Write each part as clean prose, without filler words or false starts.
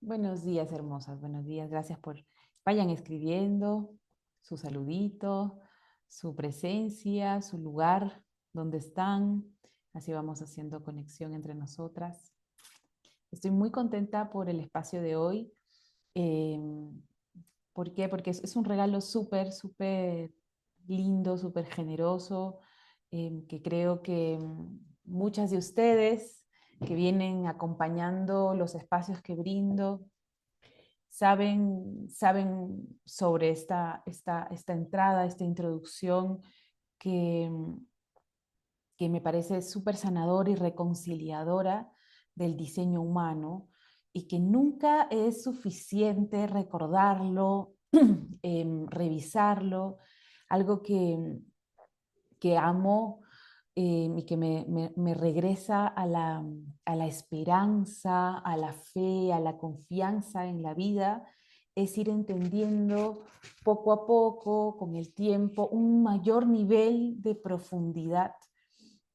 Buenos días, hermosas, buenos días. Gracias por, vayan escribiendo su saludito, su presencia, su lugar, donde están. Así vamos haciendo conexión entre nosotras. Estoy muy contenta por el espacio de hoy. Eh, ¿Por qué? Porque es un regalo súper, súper lindo, súper generoso, que creo que muchas de ustedes que vienen acompañando los espacios que brindo, saben sobre esta entrada, esta introducción que, que me parece súper sanadora y reconciliadora del diseño humano y que nunca es suficiente recordarlo, revisarlo, algo que amo y que me regresa a la esperanza, a la fe, a la confianza en la vida, es ir entendiendo poco a poco, con el tiempo, un mayor nivel de profundidad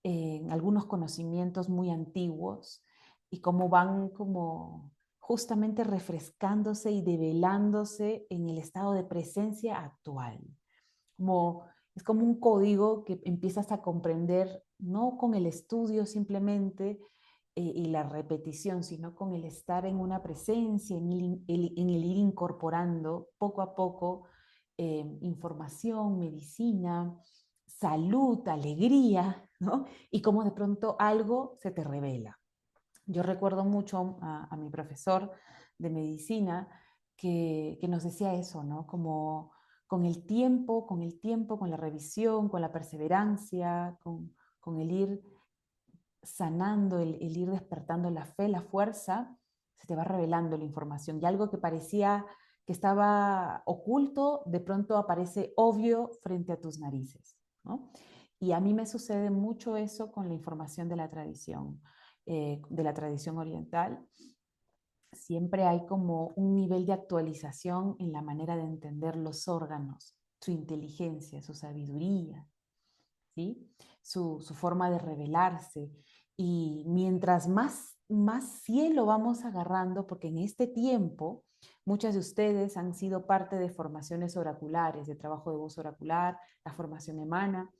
en algunos conocimientos muy antiguos y cómo van como justamente refrescándose y develándose en el estado de presencia actual. Como, es como un código que empiezas a comprender, no con el estudio simplemente y la repetición, sino con el estar en una presencia, en el ir incorporando poco a poco información, medicina, salud, alegría, ¿no? Y cómo de pronto algo se te revela. Yo recuerdo mucho a mi profesor de medicina que nos decía eso, ¿no? Como con el tiempo, con la revisión, con la perseverancia, con el ir sanando, el ir despertando la fe, la fuerza, se te va revelando la información. Y algo que parecía que estaba oculto, de pronto aparece obvio frente a tus narices, ¿no? Y a mí me sucede mucho eso con la información de la tradición oriental. Siempre hay como un nivel de actualización en la manera de entender los órganos, su inteligencia, su sabiduría, ¿sí? Su forma de revelarse. Y mientras más cielo vamos agarrando, porque en este tiempo muchas de ustedes han sido parte de formaciones oraculares, de trabajo de voz oracular, la formación emana,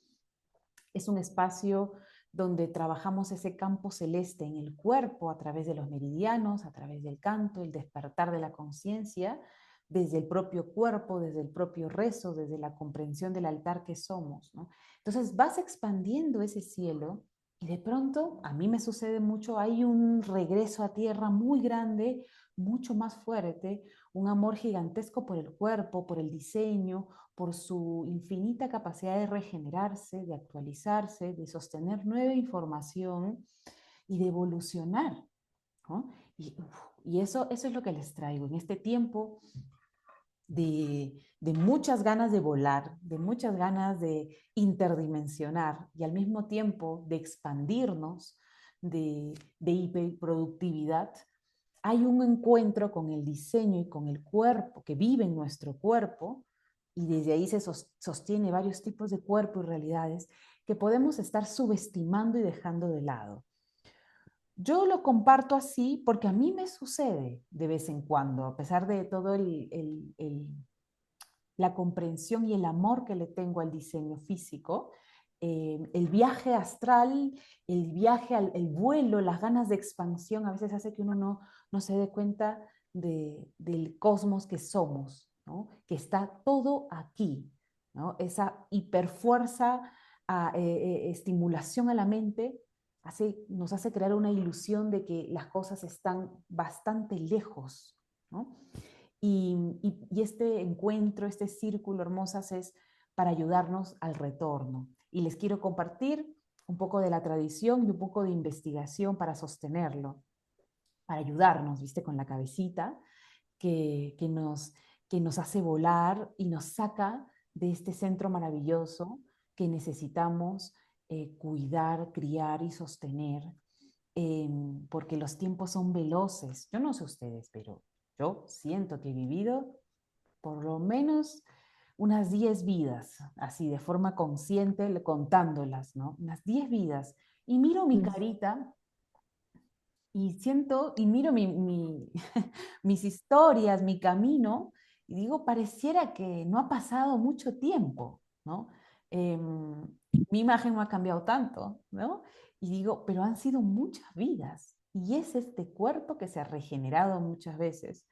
es un espacio donde trabajamos ese campo celeste en el cuerpo a través de los meridianos, a través del canto, el despertar de la conciencia, desde el propio cuerpo, desde el propio rezo, desde la comprensión del altar que somos, ¿no? Entonces vas expandiendo ese cielo y de pronto, a mí me sucede mucho, hay un regreso a tierra muy grande, mucho más fuerte, un amor gigantesco por el cuerpo, por el diseño, por su infinita capacidad de regenerarse, de actualizarse, de sostener nueva información y de evolucionar, ¿no? Y eso es lo que les traigo en este tiempo de muchas ganas de volar, de muchas ganas de interdimensionar y al mismo tiempo de expandirnos, de hiperproductividad. Hay un encuentro con el diseño y con el cuerpo que vive en nuestro cuerpo y desde ahí se sostiene varios tipos de cuerpo y realidades que podemos estar subestimando y dejando de lado. Yo lo comparto así porque a mí me sucede de vez en cuando, a pesar de todo la comprensión y el amor que le tengo al diseño físico, el viaje astral, el viaje, el vuelo, las ganas de expansión a veces hace que uno no se dé cuenta del cosmos que somos, ¿no? Que está todo aquí, ¿no? Esa hiperfuerza, estimulación a la mente nos hace crear una ilusión de que las cosas están bastante lejos, ¿no? Y este encuentro, este círculo hermosas es para ayudarnos al retorno. Y les quiero compartir un poco de la tradición y un poco de investigación para sostenerlo, para ayudarnos, ¿viste? Con la cabecita que nos hace volar y nos saca de este centro maravilloso que necesitamos cuidar, criar y sostener, porque los tiempos son veloces. Yo no sé ustedes, pero yo siento que he vivido por lo menos unas 10 vidas, así de forma consciente, contándolas, ¿no? Unas 10 vidas. Y miro mi Mm. carita y siento y miro mis historias, mi camino, y digo, pareciera que no ha pasado mucho tiempo, ¿no? Em, Mi imagen no ha cambiado tanto, ¿no? Y digo, pero han sido muchas vidas. Y es este cuerpo que se ha regenerado muchas veces,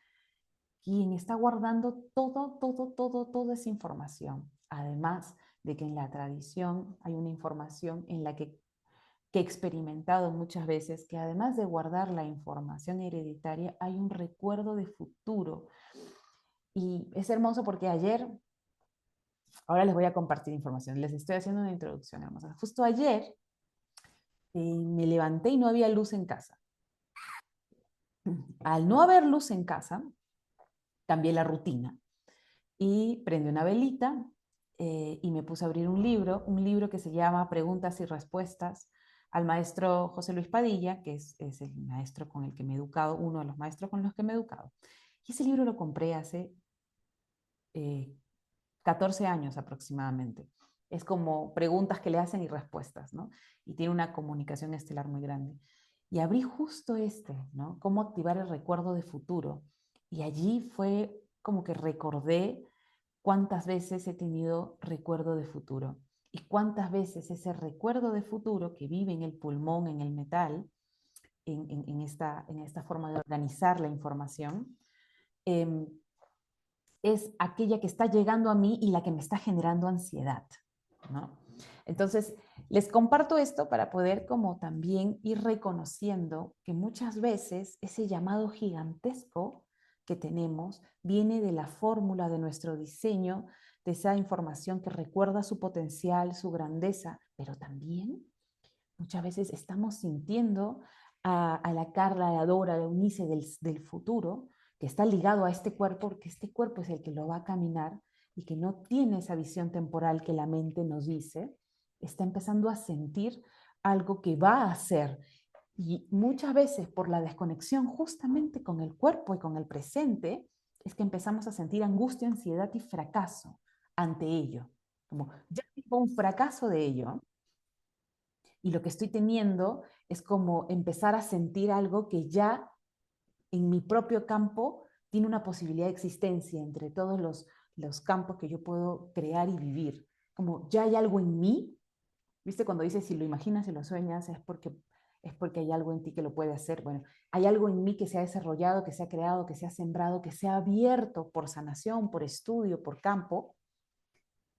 quien está guardando toda esa información. Además de que en la tradición hay una información en la que he experimentado muchas veces, que además de guardar la información hereditaria, hay un recuerdo de futuro. Y es hermoso porque ayer, ahora les voy a compartir información, les estoy haciendo una introducción hermosa. Justo ayer me levanté y no había luz en casa. Al no haber luz en casa, cambié la rutina y prendí una velita y me puse a abrir un libro que se llama Preguntas y Respuestas al maestro José Luis Padilla, que es el maestro con el que me he educado, uno de los maestros con los que me he educado. Y ese libro lo compré hace eh, 14 años aproximadamente. Es como preguntas que le hacen y respuestas, ¿no? Y tiene una comunicación estelar muy grande. Y abrí justo ¿no? Cómo activar el recuerdo de futuro. Y allí fue como que recordé cuántas veces he tenido recuerdo de futuro y cuántas veces ese recuerdo de futuro que vive en el pulmón, en el metal, en esta forma de organizar la información, eh, es aquella que está llegando a mí y la que me está generando ansiedad, ¿no? Entonces, les comparto esto para poder como también ir reconociendo que muchas veces ese llamado gigantesco que tenemos viene de la fórmula de nuestro diseño, de esa información que recuerda su potencial, su grandeza, pero también muchas veces estamos sintiendo a la Carla, a la Dora, a la Eunice del futuro, que está ligado a este cuerpo, porque este cuerpo es el que lo va a caminar y que no tiene esa visión temporal que la mente nos dice, está empezando a sentir algo que va a hacer. Y muchas veces por la desconexión justamente con el cuerpo y con el presente, es que empezamos a sentir angustia, ansiedad y fracaso ante ello. Como ya tengo un fracaso de ello, y lo que estoy teniendo es como empezar a sentir algo que ya en mi propio campo tiene una posibilidad de existencia entre todos los campos que yo puedo crear y vivir. Como ya hay algo en mí, ¿viste? Cuando dices si lo imaginas y lo sueñas es porque hay algo en ti que lo puede hacer. Bueno, hay algo en mí que se ha desarrollado, que se ha creado, que se ha sembrado, que se ha abierto por sanación, por estudio, por campo,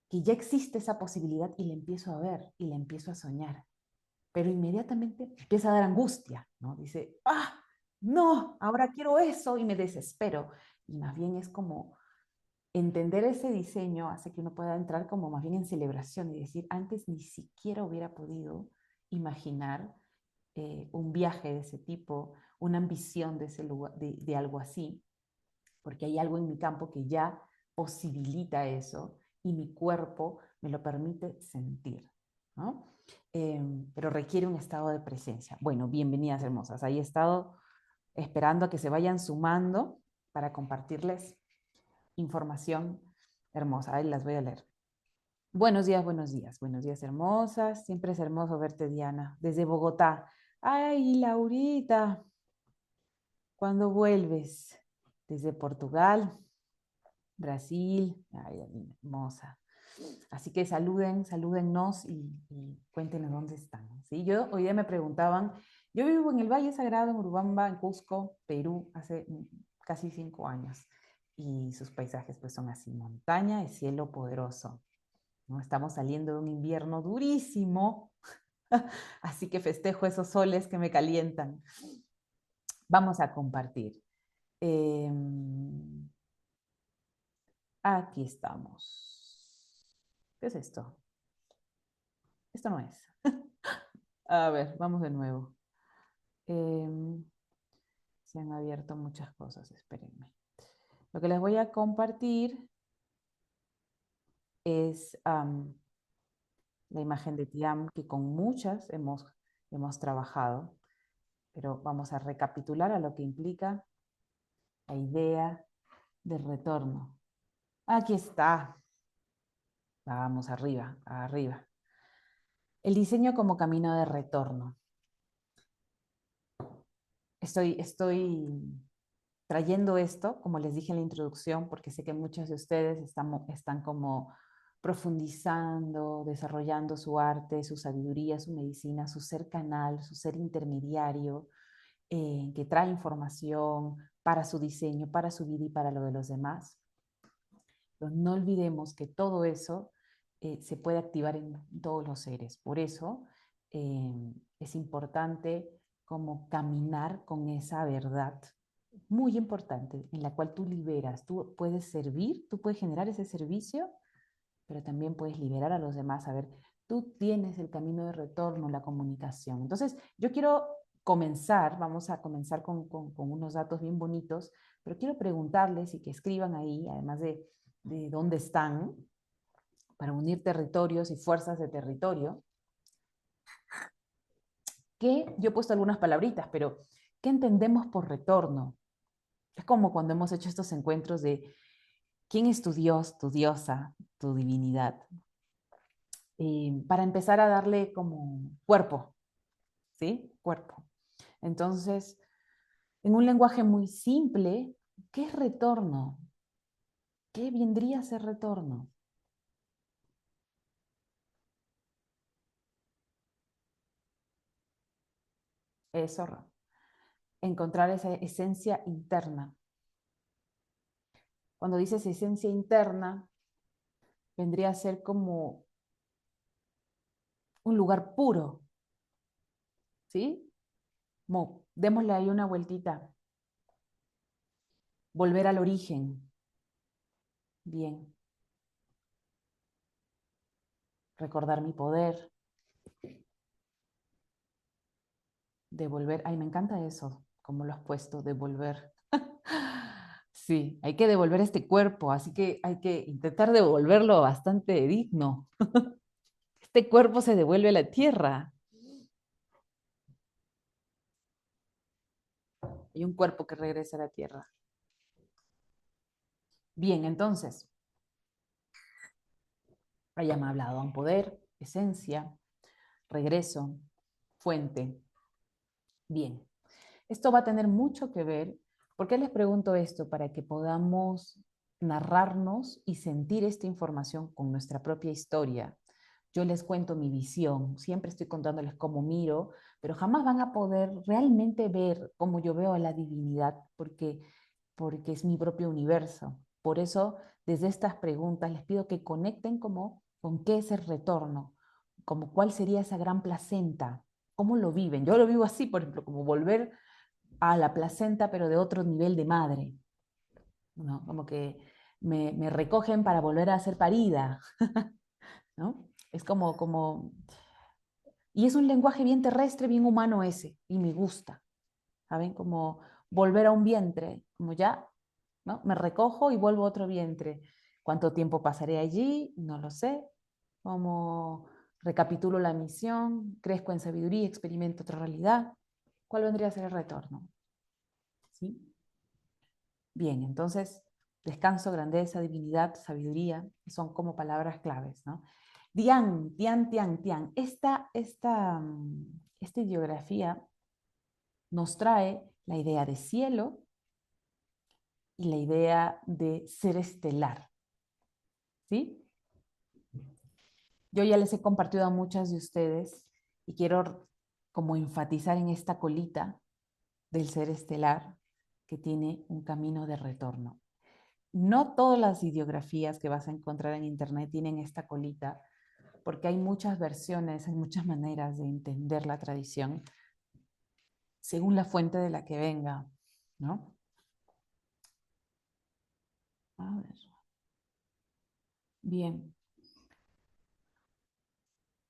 que ya existe esa posibilidad y la empiezo a ver y la empiezo a soñar, pero inmediatamente empieza a dar angustia, ¿no? Dice, ah, no, ahora quiero eso y me desespero. Y más bien es como entender ese diseño hace que uno pueda entrar como más bien en celebración y decir, antes ni siquiera hubiera podido imaginar un viaje de ese tipo, una ambición de, ese lugar, de algo así, porque hay algo en mi campo que ya posibilita eso y mi cuerpo me lo permite sentir, ¿no? Pero requiere un estado de presencia. Bueno, bienvenidas hermosas. Ahí he estado esperando a que se vayan sumando para compartirles información hermosa. Ahí las voy a leer. Buenos días, buenos días. Buenos días, hermosas. Siempre es hermoso verte, Diana, desde Bogotá. Ay, Laurita, ¿cuándo vuelves? Desde Portugal. Brasil, ay, hermosa. Así que salúdennos y cuéntenos dónde están. ¿Sí? Yo hoy día me preguntaban, yo vivo en el Valle Sagrado, en Urubamba, en Cusco, Perú, hace casi 5 años. Y sus paisajes pues son así, montaña y cielo poderoso. ¿No? Estamos saliendo de un invierno durísimo, así que festejo esos soles que me calientan. Vamos a compartir. Eh, Aquí estamos. ¿Qué es esto? Esto no es. A ver, vamos de nuevo. Eh, Se han abierto muchas cosas, espérenme. Lo que les voy a compartir es la imagen de Tiam, que con muchas hemos trabajado, pero vamos a recapitular a lo que implica la idea del retorno. Aquí está. Vamos arriba, arriba. El diseño como camino de retorno. estoy trayendo esto, como les dije en la introducción, porque sé que muchos de ustedes están como profundizando, desarrollando su arte, su sabiduría, su medicina, su ser canal, su ser intermediario, que trae información para su diseño, para su vida y para lo de los demás. Pero no olvidemos que todo eso se puede activar en todos los seres. Por eso es importante como caminar con esa verdad muy importante en la cual tú liberas, tú puedes servir, tú puedes generar ese servicio, pero también puedes liberar a los demás. A ver, tú tienes el camino de retorno, la comunicación. Entonces, yo quiero comenzar, vamos a comenzar con unos datos bien bonitos, pero quiero preguntarles y que escriban ahí, además de dónde están, para unir territorios y fuerzas de territorio, que yo he puesto algunas palabritas, pero ¿qué entendemos por retorno? Es como cuando hemos hecho estos encuentros de quién es tu Dios, tu diosa, tu divinidad. Para empezar a darle como cuerpo, ¿sí? Cuerpo. Entonces, en un lenguaje muy simple, ¿qué es retorno? ¿Qué vendría a ser retorno? Eso, encontrar esa esencia interna. Cuando dices esencia interna, vendría a ser como un lugar puro, ¿sí? Como, démosle ahí una vueltita. Volver al origen. Bien. Recordar mi poder. Devolver. Ay, me encanta eso, como lo has puesto, devolver. Sí, hay que devolver este cuerpo, así que hay que intentar devolverlo bastante digno. Este cuerpo se devuelve a la tierra. Hay un cuerpo que regresa a la tierra. Bien, entonces, ella me ha hablado en poder, esencia, regreso, fuente. Bien, esto va a tener mucho que ver. ¿Por qué les pregunto esto? Para que podamos narrarnos y sentir esta información con nuestra propia historia. Yo les cuento mi visión, siempre estoy contándoles cómo miro, pero jamás van a poder realmente ver cómo yo veo a la divinidad, porque es mi propio universo. Por eso, desde estas preguntas, les pido que conecten como con qué es el retorno, como cuál sería esa gran placenta, cómo lo viven. Yo lo vivo así, por ejemplo, como volver a la placenta, pero de otro nivel de madre, ¿no? Como que me recogen para volver a ser parida, ¿no? Es como, y es un lenguaje bien terrestre, bien humano ese, y me gusta, ¿saben? Como volver a un vientre, como ya, ¿no? Me recojo y vuelvo a otro vientre. ¿Cuánto tiempo pasaré allí? No lo sé. Como recapitulo la misión, crezco en sabiduría, experimento otra realidad. ¿Cuál vendría a ser el retorno? ¿Sí? Bien, entonces, descanso, grandeza, divinidad, sabiduría, son como palabras claves, ¿no? Dian, tian, tian, tian. Esta ideografía nos trae la idea de cielo y la idea de ser estelar, ¿sí? Yo ya les he compartido a muchas de ustedes y quiero como enfatizar en esta colita del ser estelar que tiene un camino de retorno. No todas las ideografías que vas a encontrar en internet tienen esta colita, porque hay muchas versiones, hay muchas maneras de entender la tradición según la fuente de la que venga, ¿no? A ver. Bien.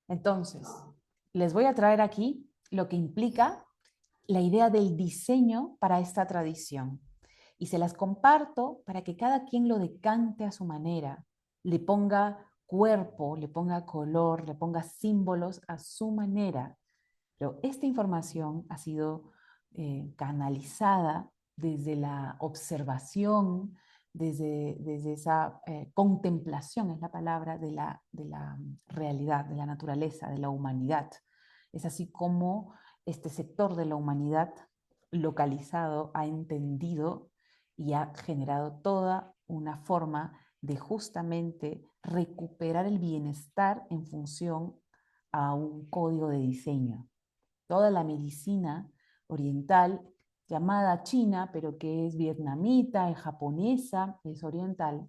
Entonces, les voy a traer aquí lo que implica la idea del diseño para esta tradición. Y se las comparto para que cada quien lo decante a su manera, le ponga cuerpo, le ponga color, le ponga símbolos a su manera. Pero esta información ha sido canalizada desde la observación, desde esa contemplación, es la palabra, de la realidad, de la naturaleza, de la humanidad. Es así como este sector de la humanidad localizado, ha entendido y ha generado toda una forma de justamente recuperar el bienestar en función a un código de diseño. Toda la medicina oriental, llamada china, pero que es vietnamita, es japonesa, es oriental,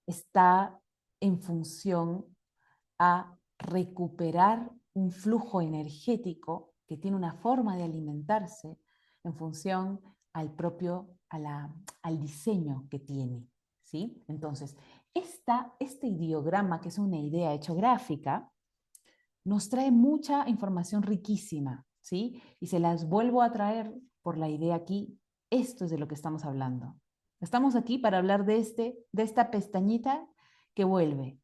está en función a recuperar un flujo energético que tiene una forma de alimentarse en función al diseño que tiene. ¿Sí? Entonces, este ideograma, que es una idea hecho gráfica, nos trae mucha información riquísima, ¿sí? Y se las vuelvo a traer por la idea aquí. Esto es de lo que estamos hablando. Estamos aquí para hablar de esta pestañita que vuelve,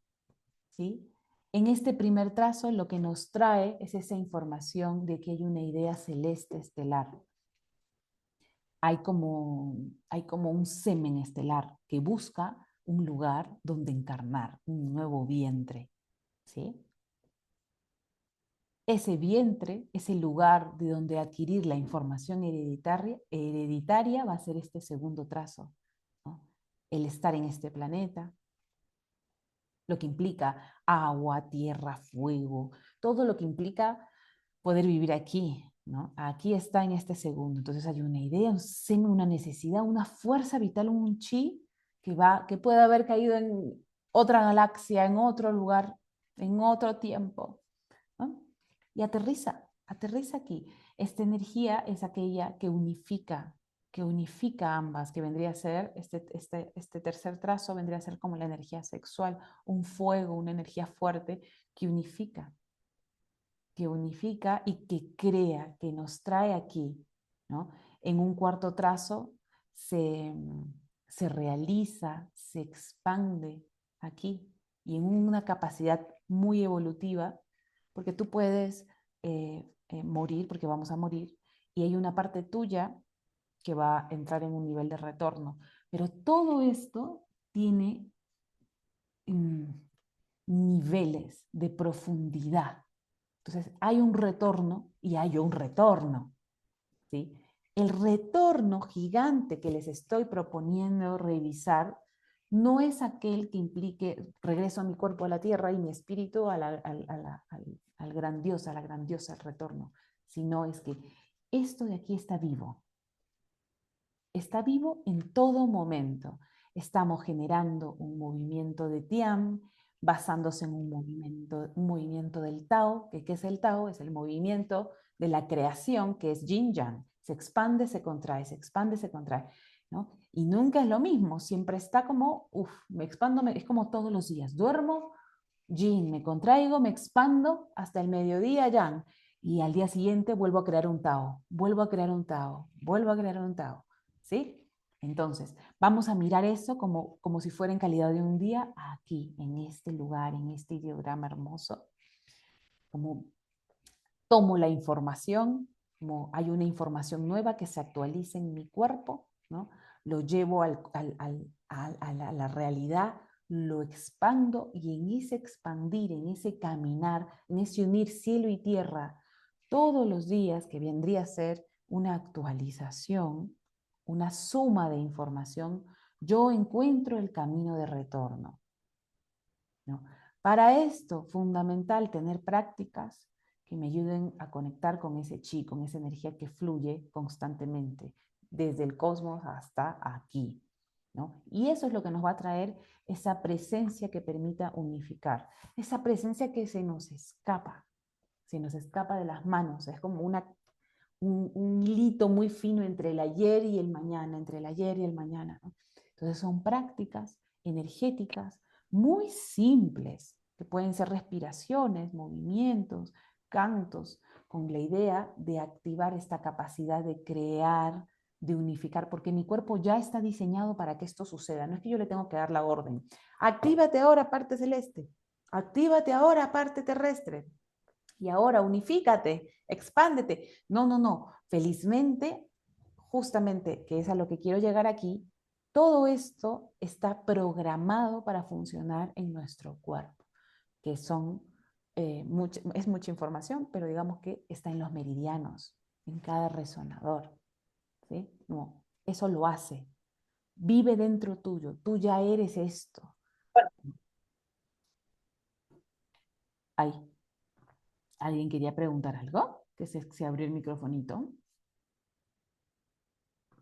¿sí? En este primer trazo lo que nos trae es esa información de que hay una idea celeste estelar. Hay como un semen estelar que busca un lugar donde encarnar, un nuevo vientre, ¿sí? Ese vientre, ese lugar de donde adquirir la información hereditaria va a ser este segundo trazo, ¿no? El estar en este planeta, lo que implica agua, tierra, fuego, todo lo que implica poder vivir aquí, ¿no? Aquí está en este segundo. Entonces hay una idea, un semen, una necesidad, una fuerza vital, un chi que puede haber caído en otra galaxia, en otro lugar, en otro tiempo, ¿no? Y aterriza aquí. Esta energía es aquella que unifica ambas, que vendría a ser, este tercer trazo vendría a ser como la energía sexual, un fuego, una energía fuerte que unifica y que crea, que nos trae aquí, ¿no? En un cuarto trazo se, se realiza, se expande aquí y en una capacidad muy evolutiva, porque tú puedes morir, porque vamos a morir, y hay una parte tuya que va a entrar en un nivel de retorno. Pero todo esto tiene mm, niveles de profundidad. Entonces, hay un retorno y hay un retorno, ¿sí? El retorno gigante que les estoy proponiendo revisar no es aquel que implique regreso a mi cuerpo a la tierra y mi espíritu al gran Dios, a la gran diosa, al retorno, sino es que esto de aquí está vivo en todo momento. Estamos generando un movimiento de Tian basándose en un movimiento del Tao, que ¿qué es el Tao? Es el movimiento de la creación, que es Yin Yang. Se expande, se contrae, se expande, se contrae, ¿no? Y nunca es lo mismo, siempre está como, me expando, es como todos los días. Duermo, Yin, me contraigo, me expando hasta el mediodía, Yang. Y al día siguiente vuelvo a crear un Tao, vuelvo a crear un Tao, vuelvo a crear un Tao. ¿Sí? Entonces, vamos a mirar eso como si fuera en calidad de un día aquí, en este lugar, en este ideograma hermoso. Como tomo la información, como hay una información nueva que se actualiza en mi cuerpo, ¿no? Lo llevo a la realidad, lo expando y en ese expandir, en ese caminar, en ese unir cielo y tierra todos los días, que vendría a ser una actualización, una suma de información, yo encuentro el camino de retorno, ¿no? Para esto, fundamental tener prácticas que me ayuden a conectar con ese chi, con esa energía que fluye constantemente, desde el cosmos hasta aquí, ¿no? Y eso es lo que nos va a traer esa presencia que permita unificar, esa presencia que se nos escapa de las manos, es como un hilito muy fino entre el ayer y el mañana, entre el ayer y el mañana, ¿no? Entonces son prácticas energéticas muy simples, que pueden ser respiraciones, movimientos, cantos, con la idea de activar esta capacidad de crear, de unificar, porque mi cuerpo ya está diseñado para que esto suceda. No es que yo le tengo que dar la orden. Actívate ahora, parte celeste. Actívate ahora, parte terrestre. Y ahora unifícate, expándete. No, no, no. Felizmente, justamente, que es a lo que quiero llegar aquí, todo esto está programado para funcionar en nuestro cuerpo, que es mucha información, pero digamos que está en los meridianos. en cada resonador, ¿sí? No, eso lo hace. Vive dentro tuyo, tú ya eres esto. Ahí, ¿alguien quería preguntar algo? Que se abrió el microfonito.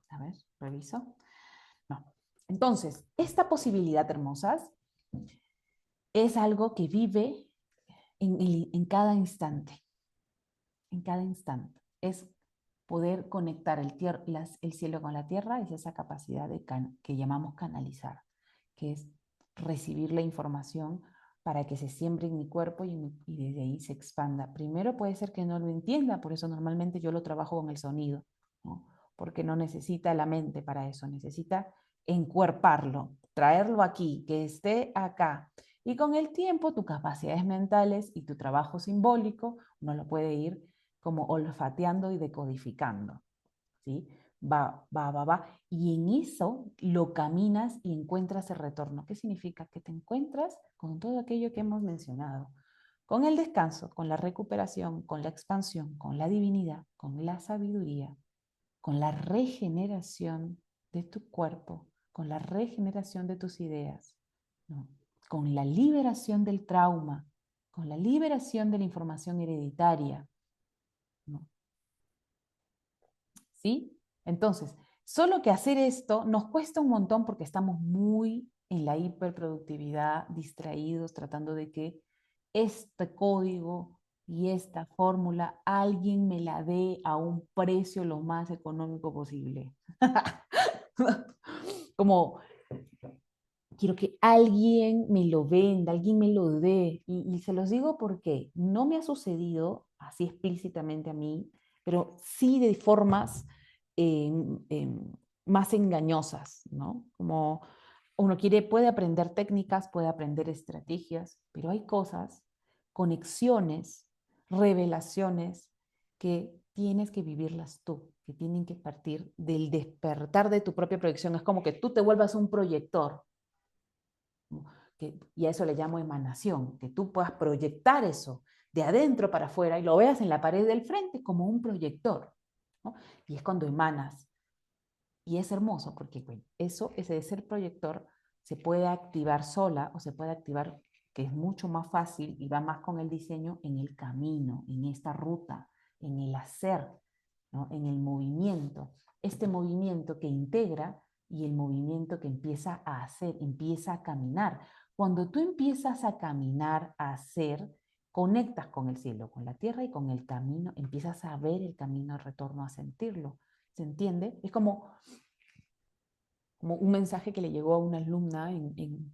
A ver, reviso. No. Entonces, esta posibilidad, hermosas, es algo que vive en cada instante, en cada instante. Es poder conectar el cielo con la tierra, es esa capacidad que llamamos canalizar, que es recibir la información para que se siembre en mi cuerpo y desde ahí se expanda. Primero puede ser que no lo entienda, por eso normalmente yo lo trabajo con el sonido, ¿no? Porque no necesita la mente para eso, necesita encuerparlo, traerlo aquí, que esté acá. Y con el tiempo, tus capacidades mentales y tu trabajo simbólico, uno lo puede ir como olfateando y decodificando, ¿sí? Va. Y en eso lo caminas y encuentras el retorno. ¿Qué significa? Que te encuentras con todo aquello que hemos mencionado. Con el descanso, con la recuperación, con la expansión, con la divinidad, con la sabiduría, con la regeneración de tu cuerpo, con la regeneración de tus ideas, ¿no? Con la liberación del trauma, con la liberación de la información hereditaria, ¿no? ¿Sí? Entonces, solo que hacer esto nos cuesta un montón porque estamos muy en la hiperproductividad, distraídos, tratando de que este código y esta fórmula alguien me la dé a un precio lo más económico posible. Como quiero que alguien me lo venda, alguien me lo dé. Y se los digo porque no me ha sucedido así explícitamente a mí, pero sí de formas eh, eh, más engañosas, ¿no? Como uno puede aprender técnicas, puede aprender estrategias, pero hay cosas, conexiones, revelaciones que tienes que vivirlas tú, que tienen que partir del despertar de tu propia proyección. Es como que tú te vuelvas un proyector, y a eso le llamo emanación, que tú puedas proyectar eso de adentro para afuera y lo veas en la pared del frente como un proyector, ¿no? Y es cuando emanas. Y es hermoso porque bueno, ese de ser proyector, se puede activar sola o se puede activar, que es mucho más fácil y va más con el diseño, en el camino, en esta ruta, en el hacer, ¿no? En el movimiento. Este movimiento que integra y el movimiento que empieza a hacer, empieza a caminar. Cuando tú empiezas a caminar, a hacer, conectas con el cielo, con la tierra y con el camino, empiezas a ver el camino de retorno, a sentirlo. ¿Se entiende? Es como un mensaje que le llegó a una alumna en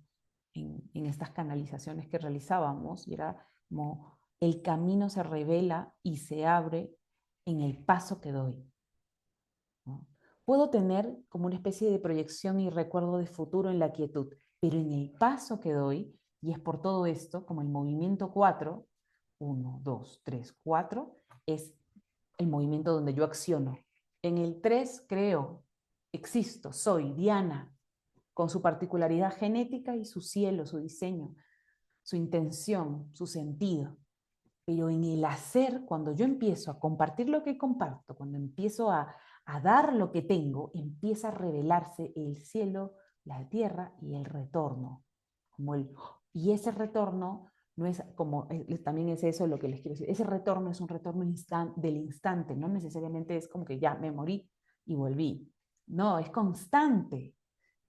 estas canalizaciones que realizábamos, y era como el camino se revela y se abre en el paso que doy, ¿no? Puedo tener como una especie de proyección y recuerdo de futuro en la quietud, pero en el paso que doy, y es por todo esto, como el movimiento 4, 1, 2, 3, 4, es el movimiento donde yo acciono. En el 3 creo, existo, soy Diana, con su particularidad genética y su cielo, su diseño, su intención, su sentido. Pero en el hacer, cuando yo empiezo a compartir lo que comparto, cuando empiezo a dar lo que tengo, empieza a revelarse el cielo, la tierra y el retorno. Y ese retorno no es como, también es eso lo que les quiero decir, ese retorno es un retorno del instante, no necesariamente es como que ya me morí y volví. No, es constante,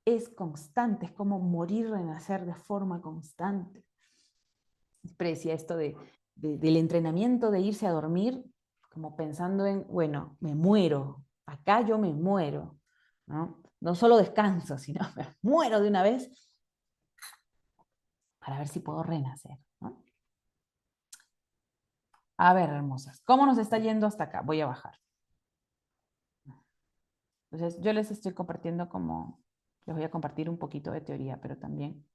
es como morir, renacer de forma constante. Precia esto del entrenamiento de irse a dormir, como pensando en, bueno, me muero, acá yo me muero, ¿no? No solo descanso, sino me muero de una vez para ver si puedo renacer, ¿no? A ver, hermosas, ¿cómo nos está yendo hasta acá? Voy a bajar. Entonces, yo les estoy compartiendo les voy a compartir un poquito de teoría, pero también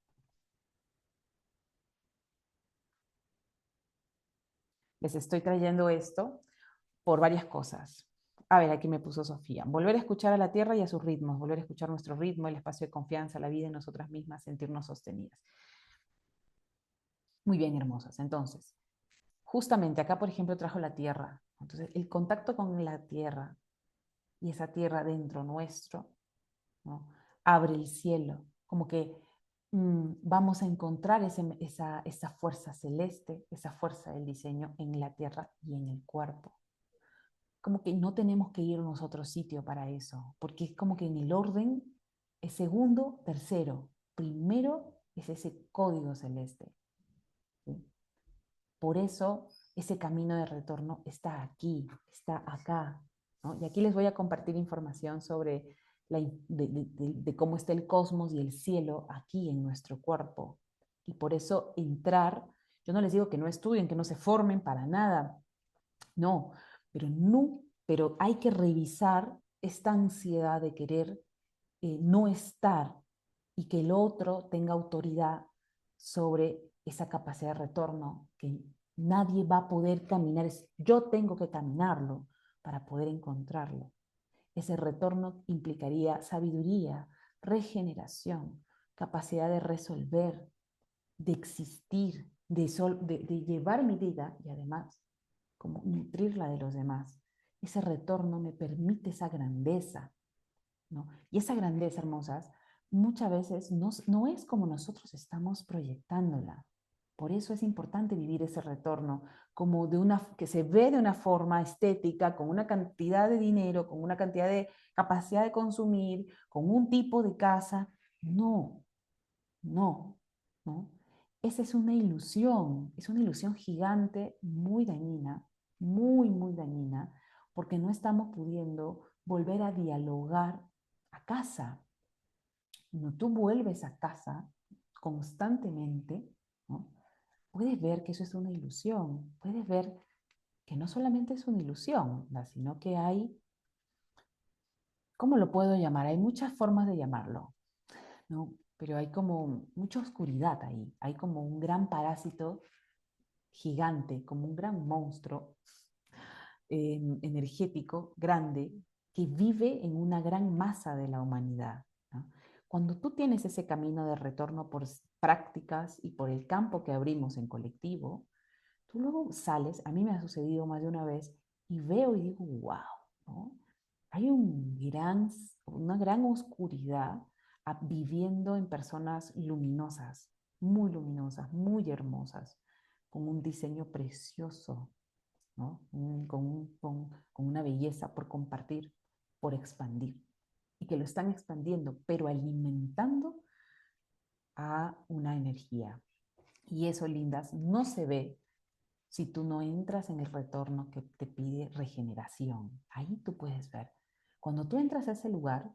les estoy trayendo esto por varias cosas. A ver, aquí me puso Sofía. Volver a escuchar a la tierra y a sus ritmos, volver a escuchar nuestro ritmo, el espacio de confianza, la vida en nosotras mismas, sentirnos sostenidas. Muy bien, hermosas. Entonces, Justamente acá, por ejemplo, trajo la tierra. Entonces, el contacto con la tierra y esa tierra dentro nuestro, ¿no? Abre el cielo, como que vamos a encontrar esa fuerza celeste, esa fuerza del diseño en la tierra y en el cuerpo. Como que no tenemos que irnos a otro sitio para eso, porque es como que en el orden es segundo, tercero, primero es ese código celeste. ¿Sí? Por eso ese camino de retorno está aquí, está acá, ¿no? Y aquí les voy a compartir información sobre de cómo está el cosmos y el cielo aquí en nuestro cuerpo. Y por eso entrar, yo no les digo que no estudien, que no se formen para nada, no, pero hay que revisar esta ansiedad de querer no estar y que el otro tenga autoridad sobre esa capacidad de retorno, que nadie va a poder caminar, yo tengo que caminarlo para poder encontrarlo. Ese retorno implicaría sabiduría, regeneración, capacidad de resolver, de existir, de llevar mi vida y además como nutrirla de los demás. Ese retorno me permite esa grandeza, ¿no? Y esa grandeza, hermosas, muchas veces no es como nosotros estamos proyectándola. Por eso es importante vivir ese retorno como que se ve de una forma estética, con una cantidad de dinero, con una cantidad de capacidad de consumir, con un tipo de casa. No, no, ¿no? Esa es una ilusión gigante, muy dañina, muy, muy dañina, porque no estamos pudiendo volver a dialogar a casa. Cuando tú vuelves a casa constantemente, ¿no? Puedes ver que eso es una ilusión, puedes ver que no solamente es una ilusión, ¿no? Sino que hay, ¿cómo lo puedo llamar? Hay muchas formas de llamarlo, ¿no? Pero hay como mucha oscuridad ahí, hay como un gran parásito gigante, como un gran monstruo energético grande que vive en una gran masa de la humanidad, ¿no? Cuando tú tienes ese camino de retorno por prácticas y por el campo que abrimos en colectivo, tú luego sales, a mí me ha sucedido más de una vez, y veo y digo, wow, ¿no? Hay una gran oscuridad viviendo en personas luminosas, muy hermosas, con un diseño precioso, ¿no? Con una belleza por compartir, por expandir. Y que lo están expandiendo, pero alimentando a una energía. Y eso, lindas, no se ve si tú no entras en el retorno que te pide regeneración. Ahí tú puedes ver. Cuando tú entras a ese lugar,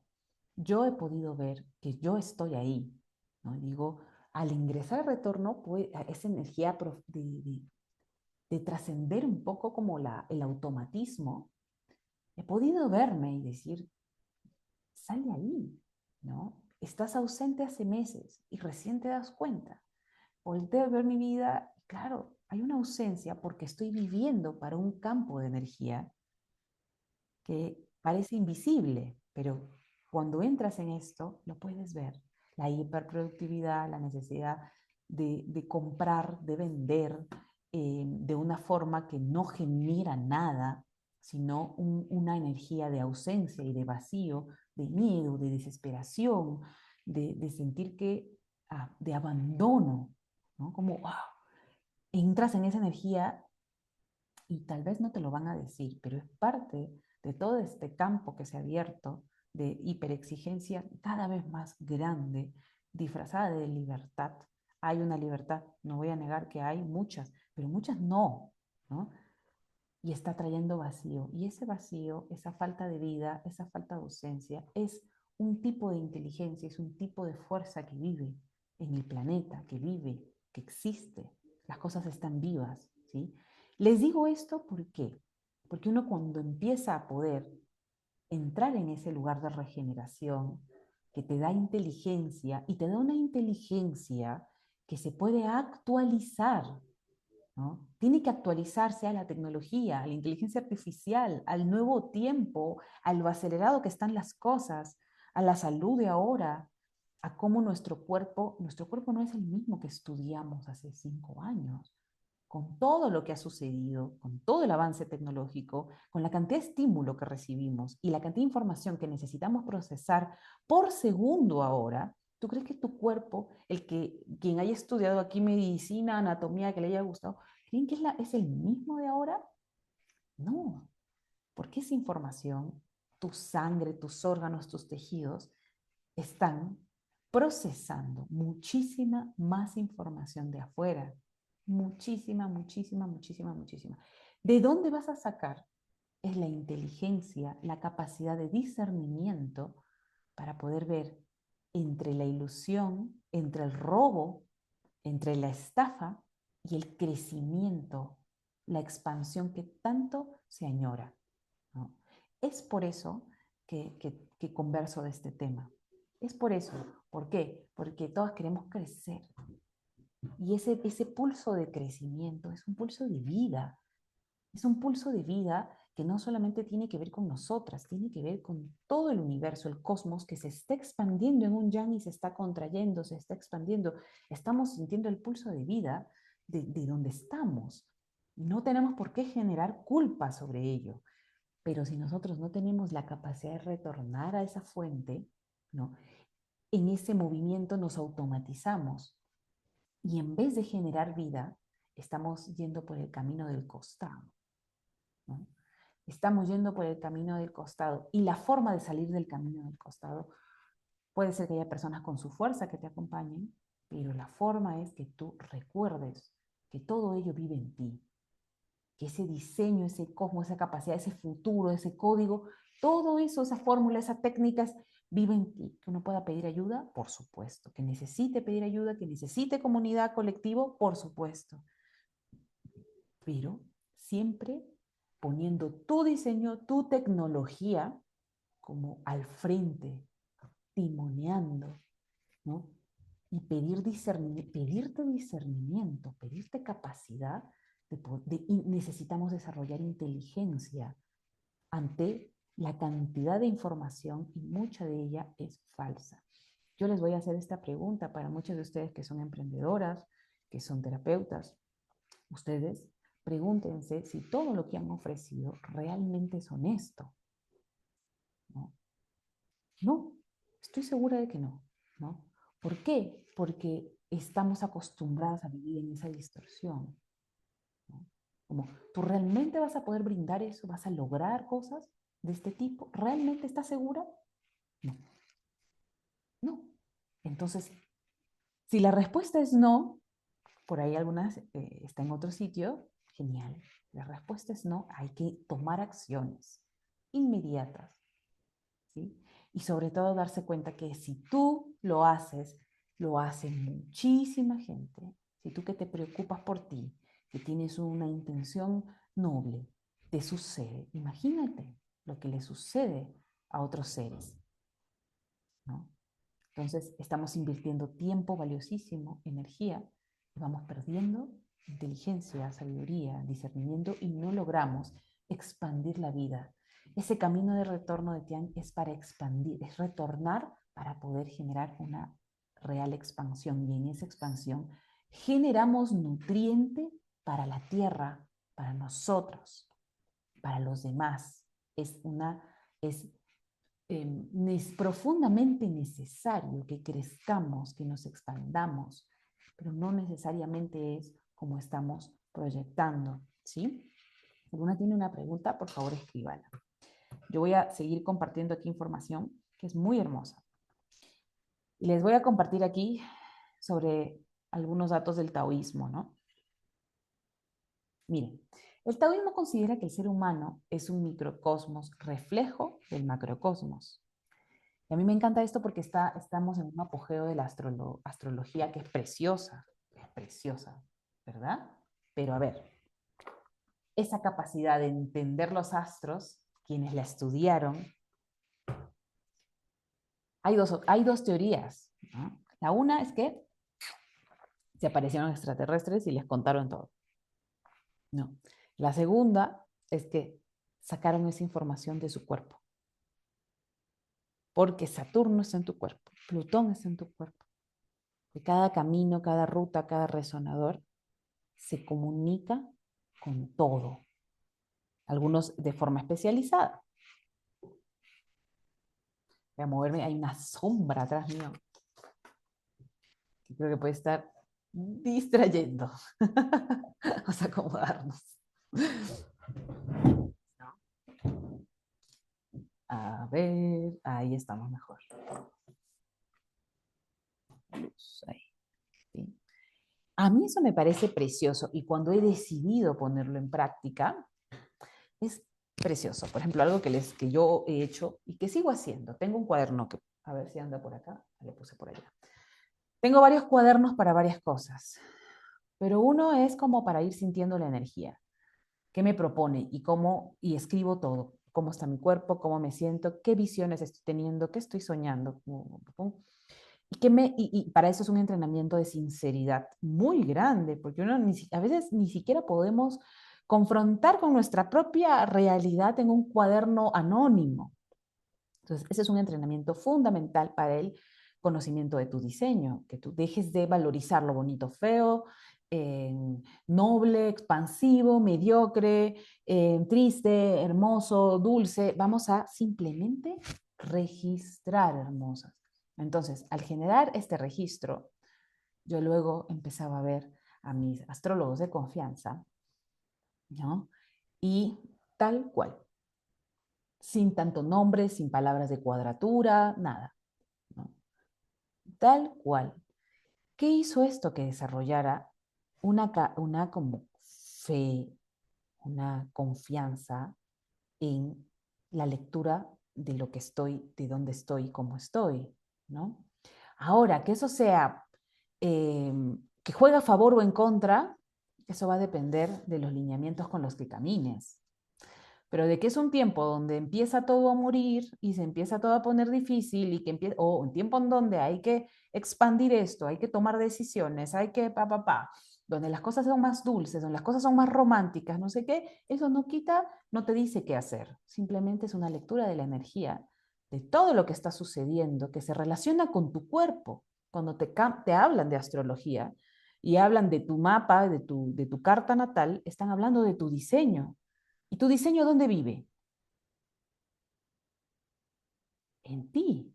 yo he podido ver que yo estoy ahí, ¿no? Y digo, al ingresar al retorno, pues, esa energía de trascender un poco como el automatismo, he podido verme y decir, sal de ahí, ¿no? Estás ausente hace meses y recién te das cuenta. Volteo a ver mi vida y claro, hay una ausencia porque estoy viviendo para un campo de energía que parece invisible, pero cuando entras en esto, lo puedes ver. La hiperproductividad, la necesidad de comprar, de vender, de una forma que no genera nada, sino una energía de ausencia y de vacío, de miedo, de desesperación, de sentir que, de abandono, ¿no? Como, wow, entras en esa energía y tal vez no te lo van a decir, pero es parte de todo este campo que se ha abierto de hiperexigencia cada vez más grande, disfrazada de libertad. Hay una libertad, no voy a negar que hay muchas, pero muchas no, ¿no? Y está trayendo vacío. Y ese vacío, esa falta de vida, esa falta de ausencia, es un tipo de inteligencia, es un tipo de fuerza que vive en el planeta, que vive, que existe. Las cosas están vivas, ¿sí? Les digo esto ¿por qué? Porque uno cuando empieza a poder entrar en ese lugar de regeneración, que te da inteligencia y te da una inteligencia que se puede actualizar, ¿no? Tiene que actualizarse a la tecnología, a la inteligencia artificial, al nuevo tiempo, a lo acelerado que están las cosas, a la salud de ahora, a cómo nuestro cuerpo no es el mismo que estudiamos hace 5 años. con todo lo que ha sucedido, con todo el avance tecnológico, con la cantidad de estímulo que recibimos y la cantidad de información que necesitamos procesar por segundo ahora, ¿tú crees que tu cuerpo, quien haya estudiado aquí medicina, anatomía, que le haya gustado, creen que es el mismo de ahora? No, porque esa información, tu sangre, tus órganos, tus tejidos, están procesando muchísima más información de afuera. Muchísima, muchísima, muchísima, muchísima. ¿De dónde vas a sacar? Es la inteligencia, la capacidad de discernimiento para poder ver entre la ilusión, entre el robo, entre la estafa y el crecimiento, la expansión que tanto se añora, ¿no? Es por eso que converso de este tema. Es por eso. ¿Por qué? Porque todos queremos crecer. Y ese pulso de crecimiento es un pulso de vida. Es un pulso de vida que no solamente tiene que ver con nosotras, tiene que ver con todo el universo, el cosmos, que se está expandiendo en un yang y se está contrayendo, se está expandiendo. Estamos sintiendo el pulso de vida de donde estamos. No tenemos por qué generar culpa sobre ello. Pero si nosotros no tenemos la capacidad de retornar a esa fuente, ¿no? En ese movimiento nos automatizamos y en vez de generar vida, estamos yendo por el camino del costado, ¿no? Estamos yendo por el camino del costado y la forma de salir del camino del costado puede ser que haya personas con su fuerza que te acompañen, pero la forma es que tú recuerdes que todo ello vive en ti, que ese diseño, ese cosmos, esa capacidad, ese futuro, ese código, todo eso, esa fórmula, esas técnicas, vive en ti. Que uno pueda pedir ayuda, por supuesto. Que necesite pedir ayuda, que necesite comunidad, colectivo, por supuesto. Pero siempre poniendo tu diseño, tu tecnología como al frente, timoneando, ¿no? Y pedirte discernimiento, pedirte capacidad y necesitamos desarrollar inteligencia ante la cantidad de información y mucha de ella es falsa. Yo les voy a hacer esta pregunta para muchos de ustedes que son emprendedoras, que son terapeutas. Ustedes pregúntense si todo lo que han ofrecido realmente es honesto, ¿no? No, estoy segura de que no, ¿no? ¿Por qué? Porque estamos acostumbrados a vivir en esa distorsión, ¿no? Como, ¿tú realmente vas a poder brindar eso? ¿Vas a lograr cosas de este tipo? ¿Realmente estás segura? No, no. Entonces, si la respuesta es no, por ahí algunas está en otro sitio, genial. La respuesta es no, hay que tomar acciones inmediatas, ¿sí? Y sobre todo darse cuenta que si tú lo hace muchísima gente. Si tú que te preocupas por ti, que tienes una intención noble, te sucede. Imagínate lo que le sucede a otros seres, ¿no? Entonces estamos invirtiendo tiempo valiosísimo, energía, y vamos perdiendo inteligencia, sabiduría, discernimiento y no logramos expandir la vida. Ese camino de retorno de Tian es para expandir, es retornar para poder generar una real expansión. Y en esa expansión generamos nutriente para la tierra, para nosotros, para los demás. Es es profundamente necesario que crezcamos, que nos expandamos, pero no necesariamente es como estamos proyectando, ¿sí? Si alguna tiene una pregunta, por favor escríbala. Yo voy a seguir compartiendo aquí información que es muy hermosa. Y les voy a compartir aquí sobre algunos datos del taoísmo, ¿no? Miren, el taoísmo considera que el ser humano es un microcosmos reflejo del macrocosmos. Y a mí me encanta esto porque estamos en un apogeo de la astrología que es preciosa, ¿verdad? Pero a ver, esa capacidad de entender los astros, quienes la estudiaron, hay dos teorías, ¿no? La una es que se aparecieron extraterrestres y les contaron todo. No. La segunda es que sacaron esa información de su cuerpo. Porque Saturno está en tu cuerpo, Plutón está en tu cuerpo. Y cada camino, cada ruta, cada resonador se comunica con todo, algunos de forma especializada. Voy a moverme, hay una sombra atrás mío, que creo que puede estar distrayendo. Vamos a acomodarnos. A ver, ahí estamos mejor. Luz, ahí. ¿Sí? A mí eso me parece precioso y cuando he decidido ponerlo en práctica, es precioso. Por ejemplo, algo que yo he hecho y que sigo haciendo. Tengo un cuaderno que, a ver si anda por acá, lo puse por allá. Tengo varios cuadernos para varias cosas, pero uno es como para ir sintiendo la energía. ¿Qué me propone? Y escribo todo. Cómo está mi cuerpo, cómo me siento, qué visiones estoy teniendo, qué estoy soñando. Y para eso es un entrenamiento de sinceridad muy grande, porque a veces ni siquiera podemos confrontar con nuestra propia realidad en un cuaderno anónimo. Entonces, ese es un entrenamiento fundamental para el conocimiento de tu diseño, que tú dejes de valorizar lo bonito, feo, noble, expansivo, mediocre, triste, hermoso, dulce. Vamos a simplemente registrar, hermosas. Entonces, al generar este registro, yo luego empezaba a ver a mis astrólogos de confianza, ¿no? Y tal cual, sin tanto nombre, sin palabras de cuadratura, nada, ¿no? Tal cual. ¿Qué hizo esto que desarrollara una como fe, una confianza en la lectura de lo que estoy, de dónde estoy, cómo estoy, ¿no? Ahora, que eso sea, eh, que juega a favor o en contra, eso va a depender de los lineamientos con los que camines. Pero de que es un tiempo donde empieza todo a morir y se empieza todo a poner difícil y que empieza, o un tiempo en donde hay que expandir esto, hay que tomar decisiones, hay que donde las cosas son más dulces, donde las cosas son más románticas, no sé qué, eso no quita, no te dice qué hacer. Simplemente es una lectura de la energía, de todo lo que está sucediendo, que se relaciona con tu cuerpo. Cuando te hablan de astrología y hablan de tu mapa, de tu carta natal, están hablando de tu diseño. ¿Y tu diseño dónde vive? En ti,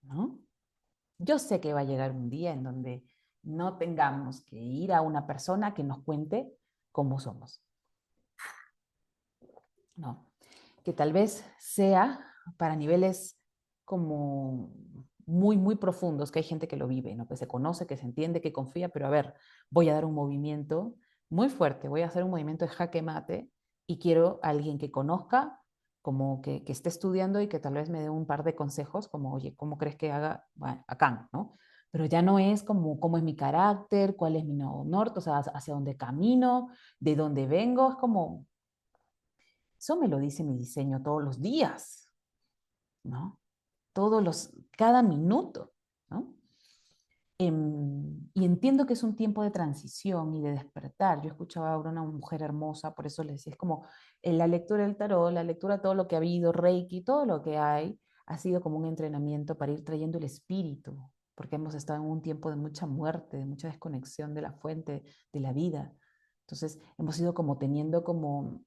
¿no? Yo sé que va a llegar un día en donde no tengamos que ir a una persona que nos cuente cómo somos, ¿no? Que tal vez sea para niveles como muy profundos, que hay gente que lo vive, ¿no? Que se conoce, que se entiende, que confía, pero a ver, voy a dar un movimiento muy fuerte, voy a hacer un movimiento de jaque mate y quiero a alguien que conozca, como que esté estudiando y que tal vez me dé un par de consejos, como, oye, ¿cómo crees que haga? Bueno, acá, ¿no? Pero ya no es como cómo es mi carácter, cuál es mi nuevo norte, o sea, hacia dónde camino, de dónde vengo, es como, eso me lo dice mi diseño todos los días, ¿no? Cada minuto, ¿no? Y entiendo que es un tiempo de transición y de despertar. Yo escuchaba ahora una mujer hermosa, por eso le decía, es como en la lectura del tarot, la lectura de todo lo que ha habido, Reiki, todo lo que hay, ha sido como un entrenamiento para ir trayendo el espíritu, porque hemos estado en un tiempo de mucha muerte, de mucha desconexión de la fuente de la vida. Entonces hemos ido como teniendo como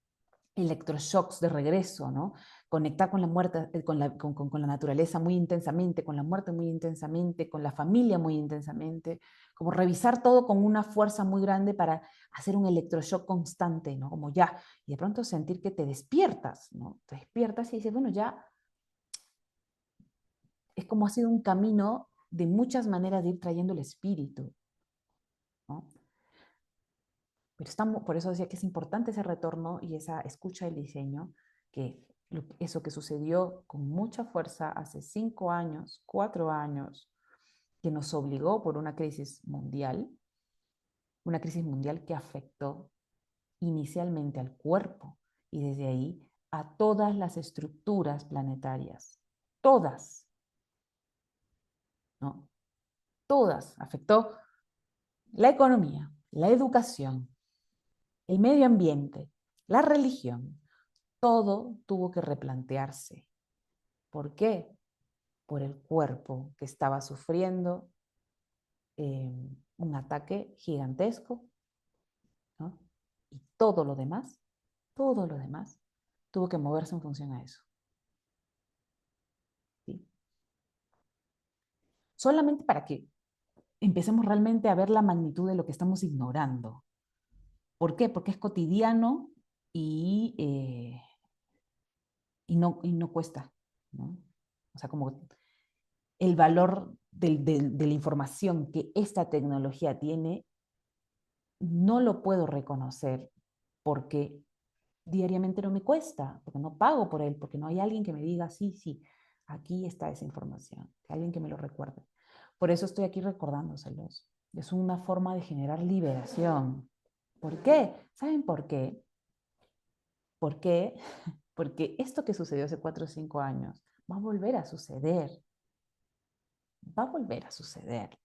electroshocks de regreso, ¿no? Conectar con la muerte, con la naturaleza muy intensamente, con la muerte muy intensamente, con la familia muy intensamente, como revisar todo con una fuerza muy grande para hacer un electroshock constante, ¿no? Como ya, y de pronto sentir que te despiertas, ¿no? Te despiertas y dices, bueno, ya es como ha sido un camino de muchas maneras de ir trayendo el espíritu, ¿no? Pero por eso decía que es importante ese retorno y esa escucha del diseño, que eso que sucedió con mucha fuerza hace 5 años, 4 años, que nos obligó por una crisis mundial que afectó inicialmente al cuerpo y desde ahí a todas las estructuras planetarias, todas, ¿no? Todas, afectó la economía, la educación, el medio ambiente, la religión, todo tuvo que replantearse. ¿Por qué? por el cuerpo que estaba sufriendo un ataque gigantesco, ¿no? Y todo lo demás, tuvo que moverse en función a eso. ¿Sí? Solamente para que empecemos realmente a ver la magnitud de lo que estamos ignorando. ¿Por qué? Porque es cotidiano y, y no cuesta, ¿no? O sea, como el valor de la información que esta tecnología tiene, no lo puedo reconocer porque diariamente no me cuesta, porque no pago por él, porque no hay alguien que me diga, sí, sí, aquí está esa información, alguien que me lo recuerde. Por eso estoy aquí recordándoselos. Es una forma de generar liberación. ¿Por qué? ¿Saben por qué? ¿Por qué? Porque esto que sucedió hace 4 o 5 años va a volver a suceder. Va a volver a suceder.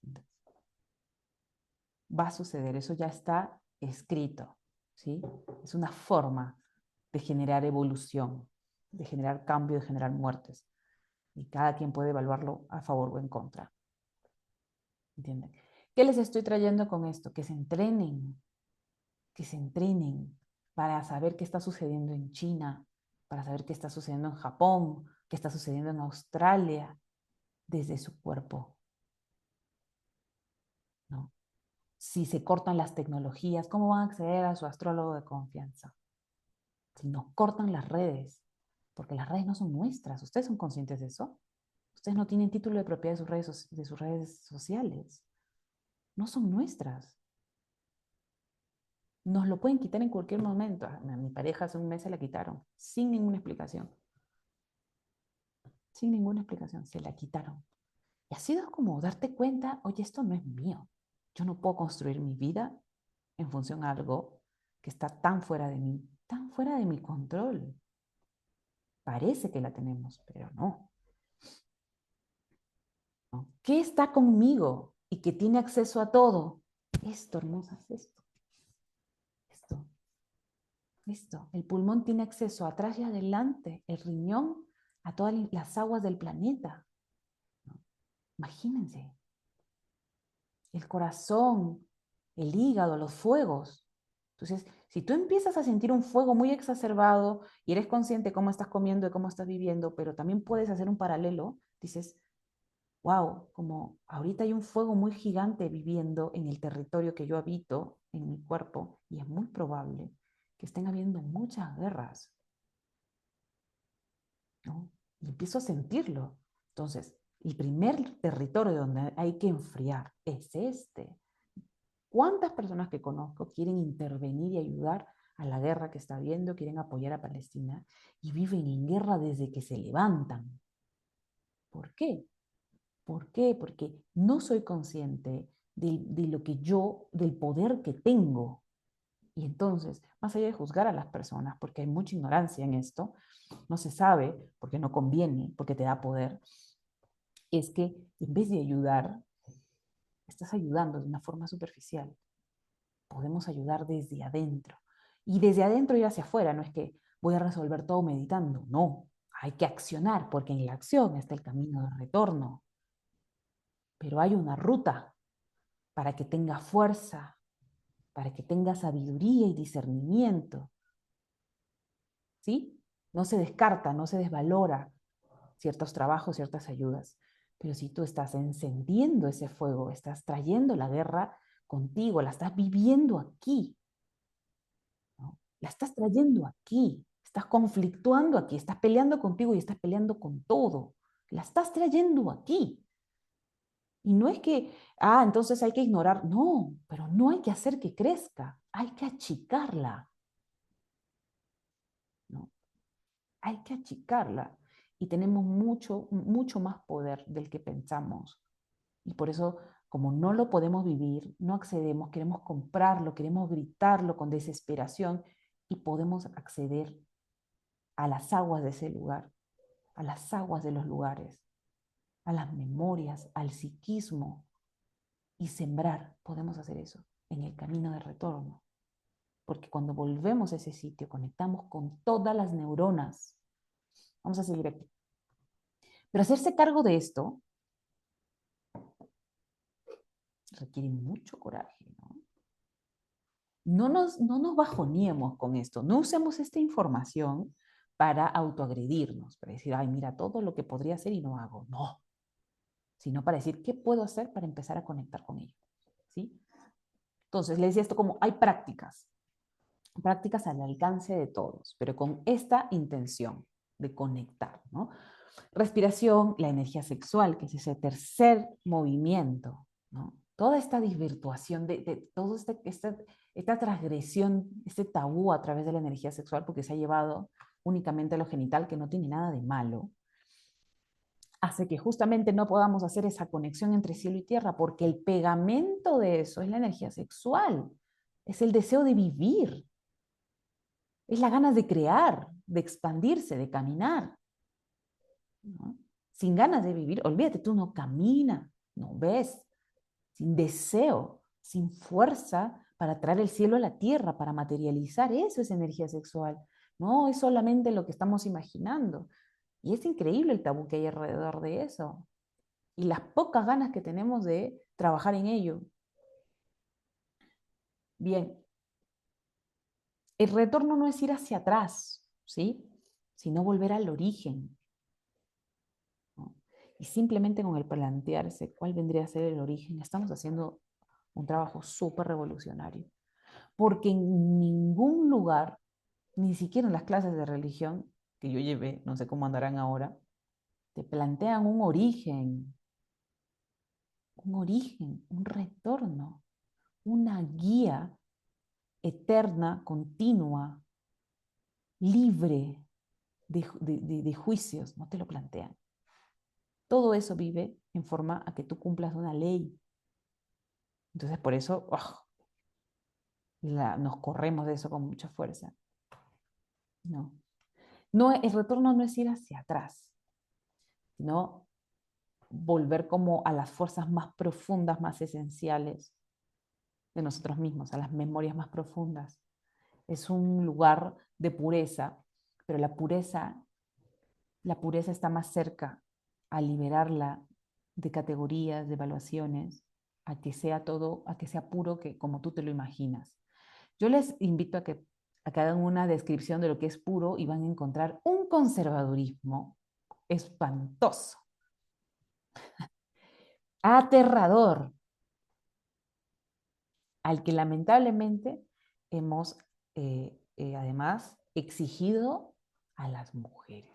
Va a suceder, eso ya está escrito, ¿sí? Es una forma de generar evolución, de generar cambio, de generar muertes. Y cada quien puede evaluarlo a favor o en contra. ¿Entienden? ¿Qué les estoy trayendo con esto? Que se entrenen para saber qué está sucediendo en China, para saber qué está sucediendo en Japón, qué está sucediendo en Australia, desde su cuerpo, ¿no? Si se cortan las tecnologías, ¿cómo van a acceder a su astrólogo de confianza? Si nos cortan las redes, porque las redes no son nuestras, ¿ustedes son conscientes de eso? Ustedes no tienen título de propiedad de sus redes sociales, no son nuestras. Nos lo pueden quitar en cualquier momento. A mi pareja hace un mes se la quitaron, sin ninguna explicación. Sin ninguna explicación, se la quitaron. Y ha sido como darte cuenta, oye, esto no es mío. Yo no puedo construir mi vida en función a algo que está tan fuera de mí, tan fuera de mi control. Parece que la tenemos, pero no. ¿No? ¿Qué está conmigo y que tiene acceso a todo? Esto, hermosas, esto. Esto. Esto. El pulmón tiene acceso atrás y adelante, el riñón a todas las aguas del planeta. ¿No? Imagínense. El corazón, el hígado, los fuegos. Entonces, si tú empiezas a sentir un fuego muy exacerbado y eres consciente de cómo estás comiendo, de cómo estás viviendo, pero también puedes hacer un paralelo, dices, wow, como ahorita hay un fuego muy gigante viviendo en el territorio que yo habito, en mi cuerpo, y es muy probable que estén habiendo muchas guerras, ¿no? Y empiezo a sentirlo. Entonces, el primer territorio donde hay que enfriar es este. ¿Cuántas personas que conozco quieren intervenir y ayudar a la guerra que está habiendo, quieren apoyar a Palestina y viven en guerra desde que se levantan? ¿Por qué? ¿Por qué? Porque no soy consciente de lo que yo, del poder que tengo. Y entonces, más allá de juzgar a las personas, porque hay mucha ignorancia en esto, no se sabe, porque no conviene, porque te da poder, es que en vez de ayudar, estás ayudando de una forma superficial. Podemos ayudar desde adentro. Y desde adentro y hacia afuera, no es que voy a resolver todo meditando, no, hay que accionar, porque en la acción está el camino de retorno. Pero hay una ruta para que tenga fuerza, para que tenga sabiduría y discernimiento. ¿Sí? No se descarta, no se desvalora ciertos trabajos, ciertas ayudas. Pero si tú estás encendiendo ese fuego, estás trayendo la guerra contigo, la estás viviendo aquí, ¿no? La estás trayendo aquí, estás conflictuando aquí, estás peleando contigo y estás peleando con todo. La estás trayendo aquí. Y no es que, entonces hay que ignorar. No, pero no hay que hacer que crezca, hay que achicarla, ¿no? Hay que achicarla. Y tenemos mucho, mucho más poder del que pensamos. Y por eso, como no lo podemos vivir, no accedemos, queremos comprarlo, queremos gritarlo con desesperación y podemos acceder a las aguas de ese lugar, a las aguas de los lugares, a las memorias, al psiquismo y sembrar. Podemos hacer eso en el camino de retorno. Porque cuando volvemos a ese sitio, conectamos con todas las neuronas. Vamos a seguir aquí. Pero hacerse cargo de esto requiere mucho coraje, ¿no? No nos bajoneemos con esto, no usemos esta información para autoagredirnos, para decir, ay, mira todo lo que podría hacer y no hago. No, sino para decir, ¿qué puedo hacer para empezar a conectar con ello? ¿Sí? Entonces, le decía esto como, hay prácticas al alcance de todos, pero con esta intención de conectar, ¿no? Respiración, la energía sexual, que es ese tercer movimiento, ¿no? Toda esta desvirtuación de todo esta transgresión, este tabú a través de la energía sexual, porque se ha llevado únicamente a lo genital, que no tiene nada de malo, hace que justamente no podamos hacer esa conexión entre cielo y tierra, porque el pegamento de eso es la energía sexual, es el deseo de vivir, es las ganas de crear, de expandirse, de caminar, ¿no? Sin ganas de vivir, olvídate, tú no caminas, no ves, sin deseo, sin fuerza para traer el cielo a la tierra, para materializar, eso es energía sexual. No es solamente lo que estamos imaginando. Y es increíble el tabú que hay alrededor de eso. Y las pocas ganas que tenemos de trabajar en ello. Bien, el retorno no es ir hacia atrás, ¿sí? Sino volver al origen, ¿no? Y simplemente con el plantearse cuál vendría a ser el origen, estamos haciendo un trabajo súper revolucionario. Porque en ningún lugar, ni siquiera en las clases de religión que yo llevé, no sé cómo andarán ahora, te plantean un retorno, una guía eterna, continua, libre de juicios, no te lo plantean. Todo eso vive en forma a que tú cumplas una ley. Entonces, por eso nos corremos de eso con mucha fuerza. No. No, el retorno no es ir hacia atrás, sino volver como a las fuerzas más profundas, más esenciales de nosotros mismos, a las memorias más profundas. Es un lugar de pureza, pero la pureza está más cerca a liberarla de categorías, de evaluaciones, a que sea todo, a que sea puro que como tú te lo imaginas. Yo les invito a que hagan una descripción de lo que es puro y van a encontrar un conservadurismo espantoso, aterrador, al que lamentablemente hemos además exigido a las mujeres.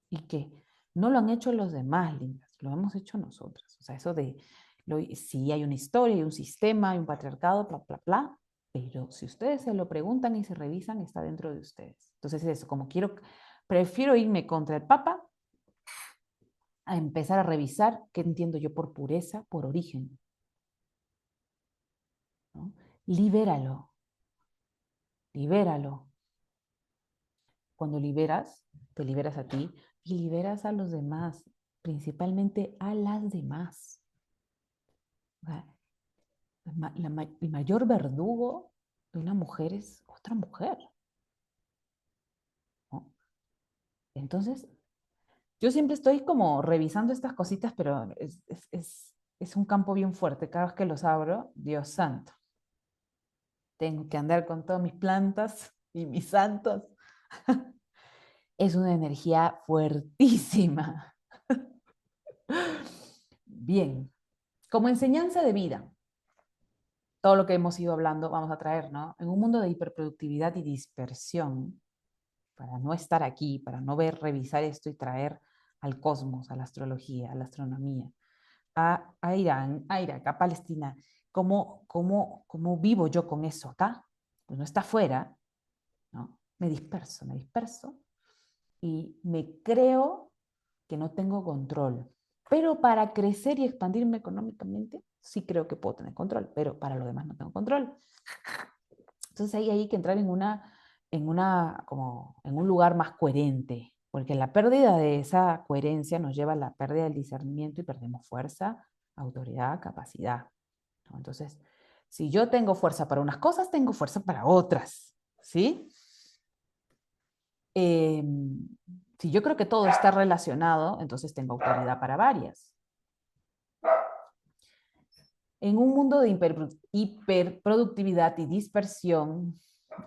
Y que no lo han hecho los demás, lindas, lo hemos hecho nosotras. O sea, eso sí hay una historia, hay un sistema, hay un patriarcado, bla, bla, bla, pero si ustedes se lo preguntan y se revisan, está dentro de ustedes. Entonces eso, prefiero irme contra el Papa a empezar a revisar qué entiendo yo por pureza, por origen, ¿no? Libéralo, libéralo. Cuando liberas, te liberas a ti y liberas a los demás, principalmente a las demás. O sea, el mayor verdugo de una mujer es otra mujer, ¿no? Entonces, yo siempre estoy como revisando estas cositas, pero es un campo bien fuerte. Cada vez que los abro, Dios santo, tengo que andar con todas mis plantas y mis santos. Es una energía fuertísima. Bien, como enseñanza de vida, todo lo que hemos ido hablando vamos a traer, ¿no? En un mundo de hiperproductividad y dispersión, para no estar aquí, para no revisar esto y traer al cosmos, a la astrología, a la astronomía, a Irán, a Irak, a Palestina. ¿Cómo vivo yo con eso acá? Pues no está afuera, ¿no? Me disperso y me creo que no tengo control. Pero para crecer y expandirme económicamente, sí creo que puedo tener control, pero para lo demás no tengo control. Entonces ahí hay que entrar en un lugar más coherente, porque la pérdida de esa coherencia nos lleva a la pérdida del discernimiento y perdemos fuerza, autoridad, capacidad, ¿no? Entonces, si yo tengo fuerza para unas cosas, tengo fuerza para otras, ¿sí? Si yo creo que todo está relacionado, entonces tengo autoridad para varias. En un mundo de hiperproductividad y dispersión,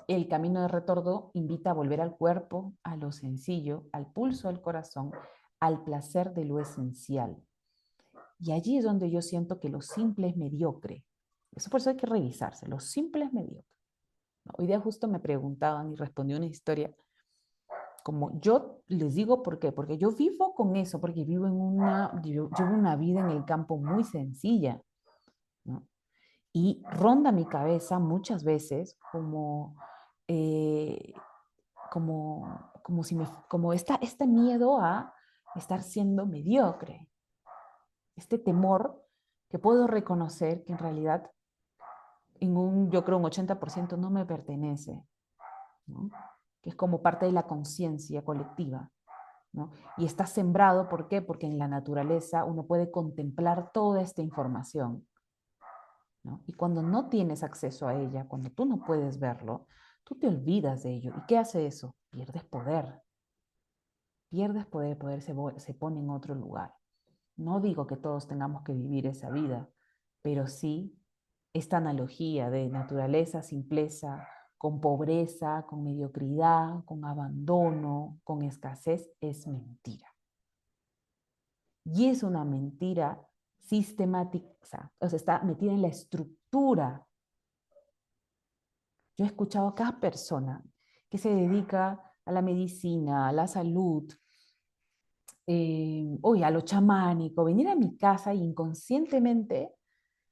el camino de retorno invita a volver al cuerpo, a lo sencillo, al pulso del corazón, al placer de lo esencial. Y allí es donde yo siento que lo simple es mediocre. Eso por eso hay que revisarse. Lo simple es mediocre. Hoy día justo me preguntaban y respondí una historia como yo les digo, ¿por qué? Porque yo vivo con eso, porque yo llevo una vida en el campo muy sencilla, ¿no? Y ronda mi cabeza muchas veces eh, como este miedo a estar siendo mediocre, este temor que puedo reconocer que en realidad yo creo un 80% no me pertenece, ¿no? Que es como parte de la conciencia colectiva, ¿no? Y está sembrado, ¿por qué? Porque en la naturaleza uno puede contemplar toda esta información, ¿no? Y cuando no tienes acceso a ella, cuando tú no puedes verlo, tú te olvidas de ello. ¿Y qué hace eso? Pierdes poder. Pierdes poder, se pone en otro lugar. No digo que todos tengamos que vivir esa vida, pero sí esta analogía de naturaleza, simpleza, con pobreza, con mediocridad, con abandono, con escasez, es mentira. Y es una mentira sistemática, o sea, está metida en la estructura. Yo he escuchado a cada persona que se dedica a la medicina, a la salud, a lo chamánico, venir a mi casa e inconscientemente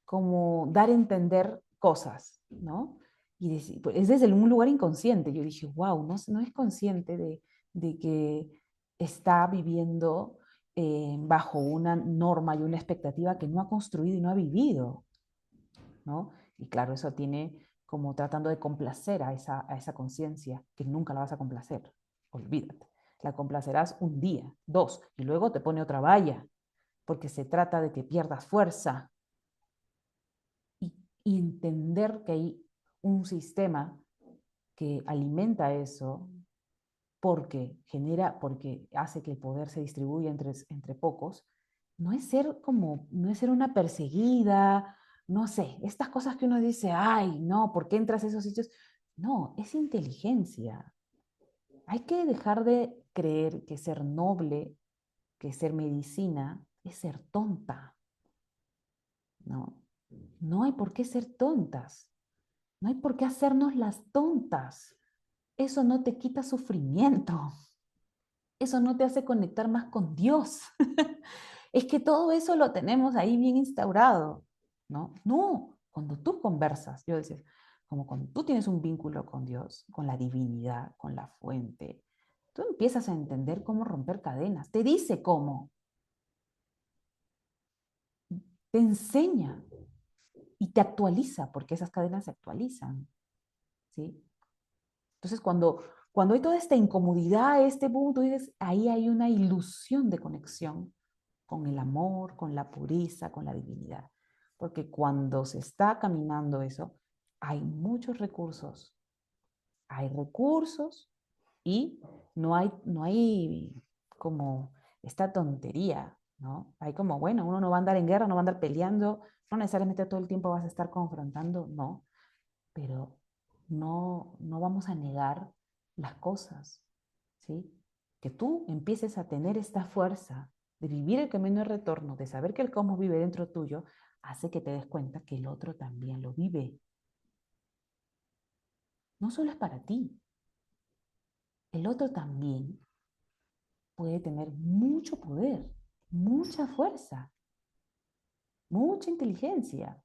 como dar a entender cosas, ¿no? Y pues, es desde un lugar inconsciente. Yo dije, wow, no es consciente de que está viviendo bajo una norma y una expectativa que no ha construido y no ha vivido, ¿no? Y claro, eso tiene como tratando de complacer a esa conciencia, que nunca la vas a complacer, olvídate. La complacerás un día, dos, y luego te pone otra valla, porque se trata de que pierdas fuerza, y entender que hay un sistema que alimenta eso porque hace que el poder se distribuya entre pocos, no es ser una perseguida, no sé, estas cosas que uno dice, ay, no, ¿por qué entras a esos sitios? No, es inteligencia. Hay que dejar de creer que ser noble, que ser medicina, es ser tonta. No, no hay por qué ser tontas. No hay por qué hacernos las tontas. Eso no te quita sufrimiento. Eso no te hace conectar más con Dios. Es que todo eso lo tenemos ahí bien instaurado, ¿no? No, cuando tú conversas, yo decía, como cuando tú tienes un vínculo con Dios, con la divinidad, con la fuente, tú empiezas a entender cómo romper cadenas. Te dice cómo, te enseña y te actualiza, porque esas cadenas se actualizan, ¿sí? Entonces, cuando hay toda esta incomodidad, este boom, tú dices, ahí hay una ilusión de conexión con el amor, con la pureza, con la divinidad. Porque cuando se está caminando eso, hay recursos y no hay como esta tontería, ¿no? Hay como, bueno, uno no va a andar en guerra, no va a andar peleando, no necesariamente todo el tiempo vas a estar confrontando, no, pero no vamos a negar las cosas, ¿sí? Que tú empieces a tener esta fuerza de vivir el camino de retorno, de saber que el cosmos vive dentro tuyo, hace que te des cuenta que el otro también lo vive. No solo es para ti, el otro también puede tener mucho poder, mucha fuerza, mucha inteligencia,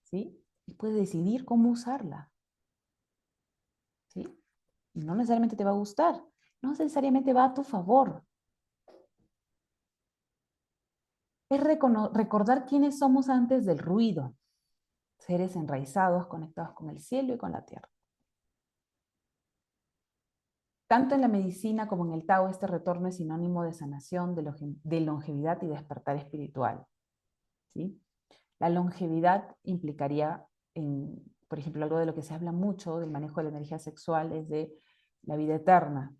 ¿sí? Y puede decidir cómo usarla, ¿sí? Y no necesariamente te va a gustar, no necesariamente va a tu favor. Es recordar quiénes somos antes del ruido, seres enraizados, conectados con el cielo y con la tierra. Tanto en la medicina como en el Tao, este retorno es sinónimo de sanación, de longevidad y despertar espiritual, ¿sí? La longevidad implicaría, por ejemplo, algo de lo que se habla mucho del manejo de la energía sexual es de la vida eterna.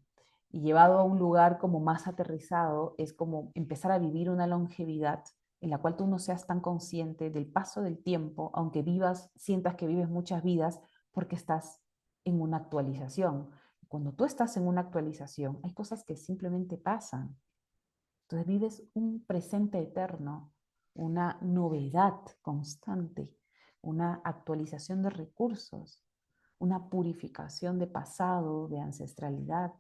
Y llevado a un lugar como más aterrizado, es como empezar a vivir una longevidad en la cual tú no seas tan consciente del paso del tiempo, aunque vivas, sientas que vives muchas vidas, porque estás en una actualización. Cuando tú estás en una actualización, hay cosas que simplemente pasan. Entonces vives un presente eterno, una novedad constante, una actualización de recursos, una purificación de pasado, de ancestralidad,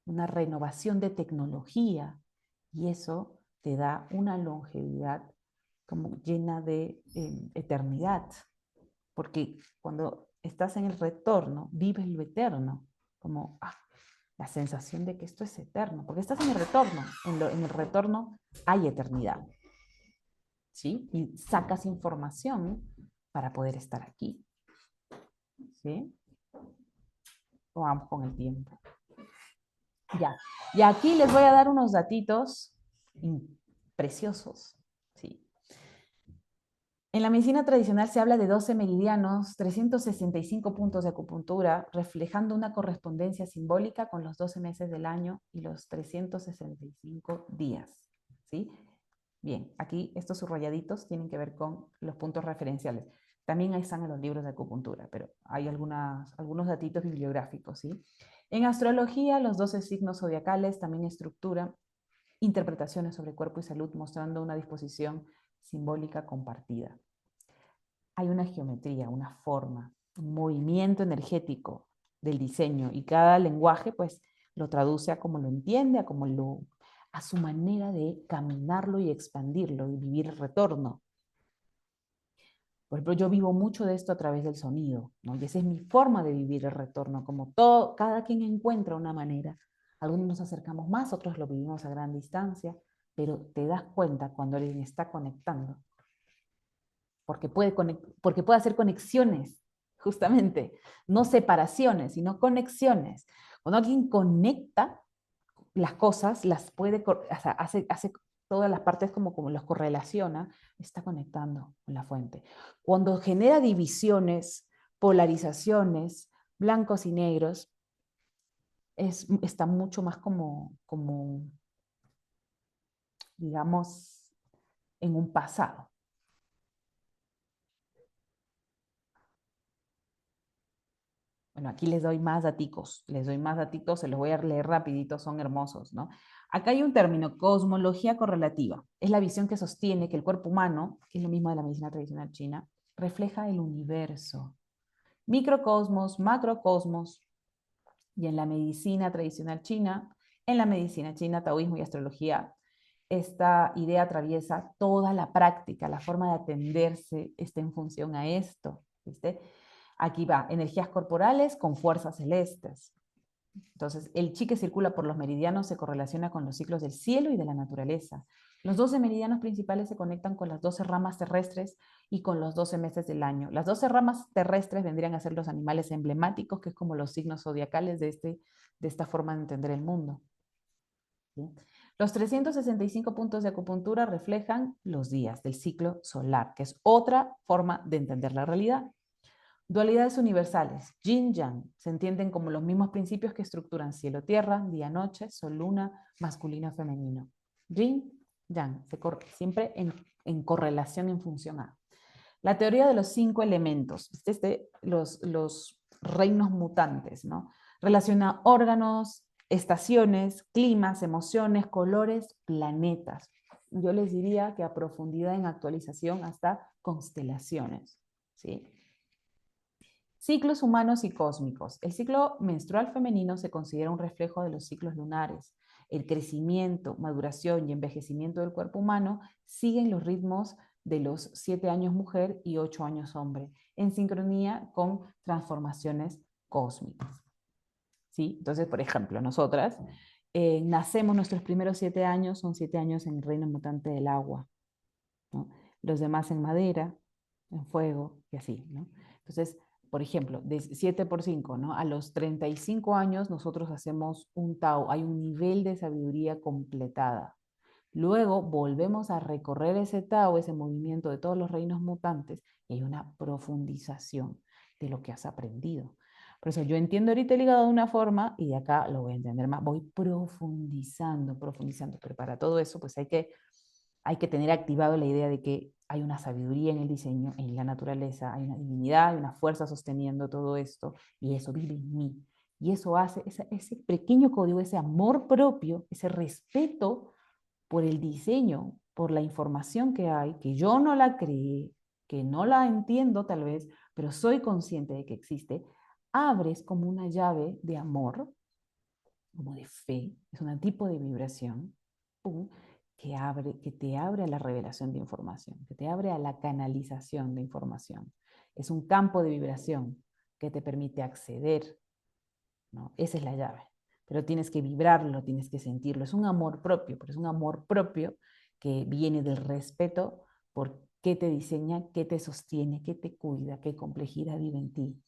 una renovación de tecnología. Y eso te da una longevidad como llena de eternidad. Porque cuando estás en el retorno, vives lo eterno, como la sensación de que esto es eterno, porque estás en el retorno, en el retorno hay eternidad, ¿sí? Y sacas información para poder estar aquí, ¿sí? O vamos con el tiempo. Ya, y aquí les voy a dar unos datitos preciosos, ¿sí? En la medicina tradicional se habla de 12 meridianos, 365 puntos de acupuntura, reflejando una correspondencia simbólica con los 12 meses del año y los 365 días, ¿sí? Bien, aquí estos subrayaditos tienen que ver con los puntos referenciales. También ahí están en los libros de acupuntura, pero hay algunos datitos bibliográficos, ¿sí? En astrología, los 12 signos zodiacales también estructuran interpretaciones sobre cuerpo y salud, mostrando una disposición simbólica compartida. Hay una geometría, una forma, un movimiento energético del diseño y cada lenguaje pues lo traduce a como lo entiende, a su manera de caminarlo y expandirlo y vivir el retorno. Por ejemplo, yo vivo mucho de esto a través del sonido, ¿no? Y esa es mi forma de vivir el retorno, como todo, cada quien encuentra una manera. Algunos nos acercamos más, otros lo vivimos a gran distancia, pero te das cuenta cuando alguien está conectando, porque puede hacer conexiones, justamente, no separaciones, sino conexiones. Cuando alguien conecta las cosas, las puede, o sea, hace todas las partes como los correlaciona, está conectando con la fuente. Cuando genera divisiones, polarizaciones, blancos y negros, está mucho más digamos, en un pasado. Bueno, aquí les doy más daticos, se los voy a leer rapidito, son hermosos, ¿no? Acá hay un término, cosmología correlativa. Es la visión que sostiene que el cuerpo humano, que es lo mismo de la medicina tradicional china, refleja el universo. Microcosmos, macrocosmos, y en la medicina tradicional china, en la medicina china, taoísmo y astrología, esta idea atraviesa toda la práctica, la forma de atenderse está en función a esto, ¿viste? Aquí va, energías corporales con fuerzas celestes. Entonces, el chi que circula por los meridianos se correlaciona con los ciclos del cielo y de la naturaleza. Los 12 meridianos principales se conectan con las 12 ramas terrestres y con los 12 meses del año. Las 12 ramas terrestres vendrían a ser los animales emblemáticos, que es como los signos zodiacales de esta forma de entender el mundo. ¿Sí? Los 365 puntos de acupuntura reflejan los días del ciclo solar, que es otra forma de entender la realidad. Dualidades universales, yin-yang, se entienden como los mismos principios que estructuran cielo-tierra, día-noche, sol-luna, masculino-femenino. Yin-yang, siempre en correlación en función a. La teoría de los 5 elementos, los reinos mutantes, ¿no? Relaciona órganos, estaciones, climas, emociones, colores, planetas. Yo les diría que a profundidad en actualización hasta constelaciones, ¿sí? Ciclos humanos y cósmicos. El ciclo menstrual femenino se considera un reflejo de los ciclos lunares. El crecimiento, maduración y envejecimiento del cuerpo humano siguen los ritmos de los 7 años mujer y 8 años hombre, en sincronía con transformaciones cósmicas. ¿Sí? Entonces, por ejemplo, nosotras nacemos, nuestros primeros 7 años son 7 años en el reino mutante del agua, ¿no? Los demás en madera, en fuego y así, ¿no? Entonces, por ejemplo, de 7 por 5, ¿no? A los 35 años nosotros hacemos un Tao, hay un nivel de sabiduría completada. Luego volvemos a recorrer ese Tao, ese movimiento de todos los reinos mutantes, y hay una profundización de lo que has aprendido. Por eso yo entiendo ahorita el hígado de una forma y de acá lo voy a entender más. Voy profundizando, profundizando. Pero para todo eso, pues hay que tener activado la idea de que hay una sabiduría en el diseño, en la naturaleza, hay una divinidad, hay una fuerza sosteniendo todo esto, y eso vive en mí. Y eso hace ese pequeño código, ese amor propio, ese respeto por el diseño, por la información que hay, que yo no la creé, que no la entiendo tal vez, pero soy consciente de que existe, abres como una llave de amor, como de fe, es un tipo de vibración, ¡pum!, que te abre a la revelación de información, que te abre a la canalización de información. Es un campo de vibración que te permite acceder, ¿no? Esa es la llave. Pero tienes que vibrarlo, tienes que sentirlo. Es un amor propio, pero es un amor propio que viene del respeto por qué te diseña, qué te sostiene, qué te cuida, qué complejidad vive en ti,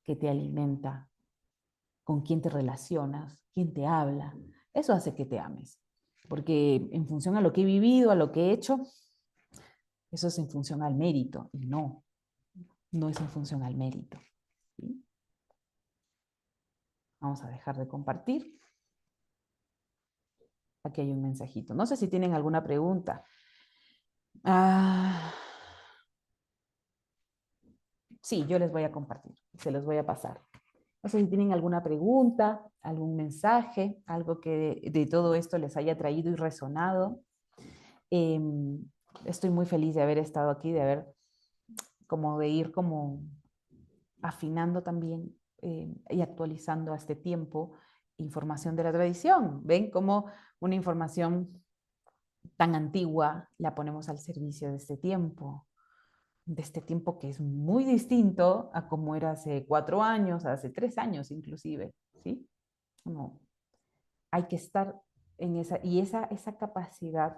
qué te alimenta, con quién te relacionas, quién te habla. Eso hace que te ames. Porque en función a lo que he vivido, a lo que he hecho, eso es en función al mérito. Y no, no es en función al mérito. ¿Sí? Vamos a dejar de compartir. Aquí hay un mensajito. No sé si tienen alguna pregunta. Ah, sí, yo les voy a compartir. Se los voy a pasar. No sé si tienen alguna pregunta, algún mensaje, algo que de todo esto les haya traído y resonado. Eh, Estoy muy feliz de haber estado aquí, de haber, como de ir como afinando también y actualizando a este tiempo información de la tradición. ¿Ven cómo una información tan antigua la ponemos al servicio de este tiempo que es muy distinto a como era hace 4 años, hace 3 años inclusive, ¿sí? No, hay que estar en esa capacidad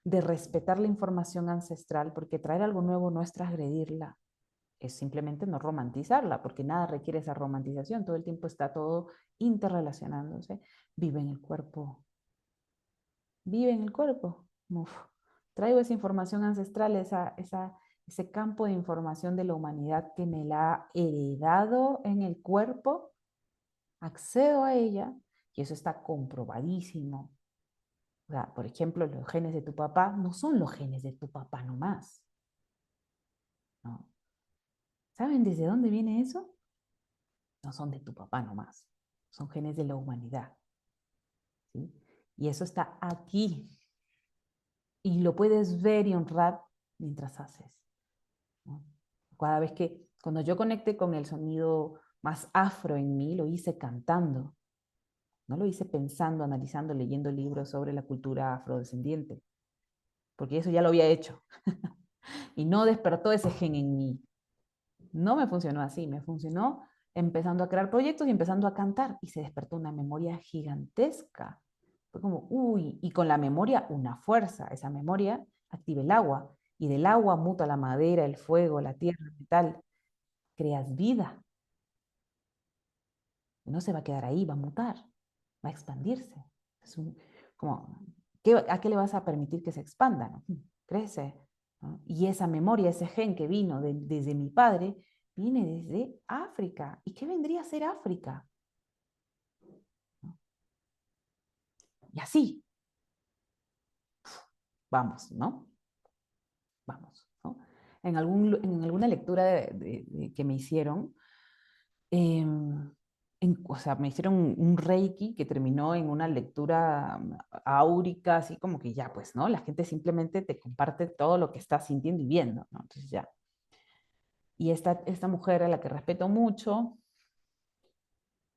de respetar la información ancestral, porque traer algo nuevo no es transgredirla, es simplemente no romantizarla, porque nada requiere esa romantización, todo el tiempo está todo interrelacionándose, vive en el cuerpo, vive en el cuerpo. Uf. Traigo esa información ancestral, ese campo de información de la humanidad que me la ha heredado en el cuerpo, accedo a ella y eso está comprobadísimo. O sea, por ejemplo, los genes de tu papá no son los genes de tu papá nomás, ¿no? ¿Saben desde dónde viene eso? No son de tu papá nomás, son genes de la humanidad, ¿sí? Y eso está aquí y lo puedes ver y honrar mientras haces, ¿no? Cuando yo conecté con el sonido más afro en mí, lo hice cantando, no lo hice pensando, analizando, leyendo libros sobre la cultura afrodescendiente, porque eso ya lo había hecho y no despertó ese gen en mí. No me funcionó así, me funcionó empezando a crear proyectos y empezando a cantar y se despertó una memoria gigantesca. Fue como, uy, y con la memoria una fuerza, esa memoria activa el agua y del agua muta la madera, el fuego, la tierra, el metal, creas vida. No se va a quedar ahí, va a mutar, va a expandirse. Es como, ¿a qué le vas a permitir que se expanda? ¿No? Crece. ¿No? Y esa memoria, ese gen que vino desde mi padre, viene desde África. ¿Y qué vendría a ser África? ¿No? Y así, vamos, ¿no? Vamos, ¿no? En alguna lectura que me hicieron, eh, o sea, me hicieron un reiki que terminó en una lectura áurica, así como que ya, pues, ¿no? La gente simplemente te comparte todo lo que está sintiendo y viendo, ¿no? Entonces ya. Y esta mujer a la que respeto mucho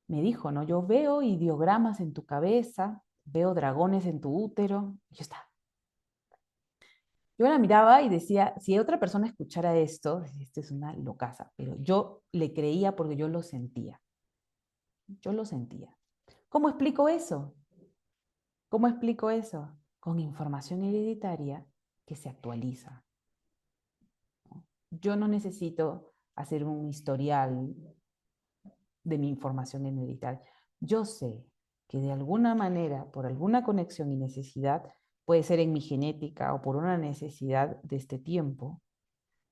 me dijo, ¿no? Yo veo ideogramas en tu cabeza, veo dragones en tu útero, y yo está. Yo la miraba y decía, si otra persona escuchara esto, esto es una locaza, pero yo le creía porque yo lo sentía. Yo lo sentía. ¿Cómo explico eso? ¿Cómo explico eso? Con información hereditaria que se actualiza. Yo no necesito hacer un historial de mi información hereditaria. Yo sé que de alguna manera, por alguna conexión y necesidad, puede ser en mi genética o por una necesidad de este tiempo,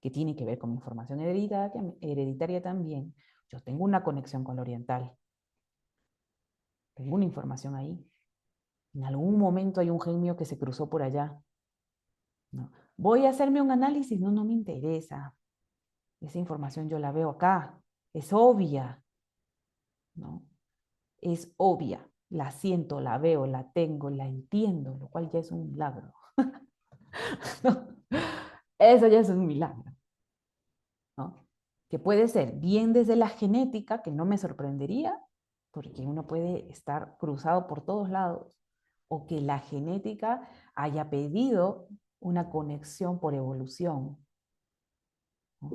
que tiene que ver con mi información hereditaria también, Yo tengo una conexión con lo oriental, tengo una información ahí. En algún momento hay un gen mío que se cruzó por allá. ¿No? Voy a hacerme un análisis, no, no me interesa. Esa información yo la veo acá, es obvia, ¿no? Es obvia, la siento, la veo, la tengo, la entiendo, lo cual ya es un milagro. ¿No? Eso ya es un milagro, ¿no? Que puede ser bien desde la genética, que no me sorprendería, porque uno puede estar cruzado por todos lados, o que la genética haya pedido una conexión por evolución, ¿no?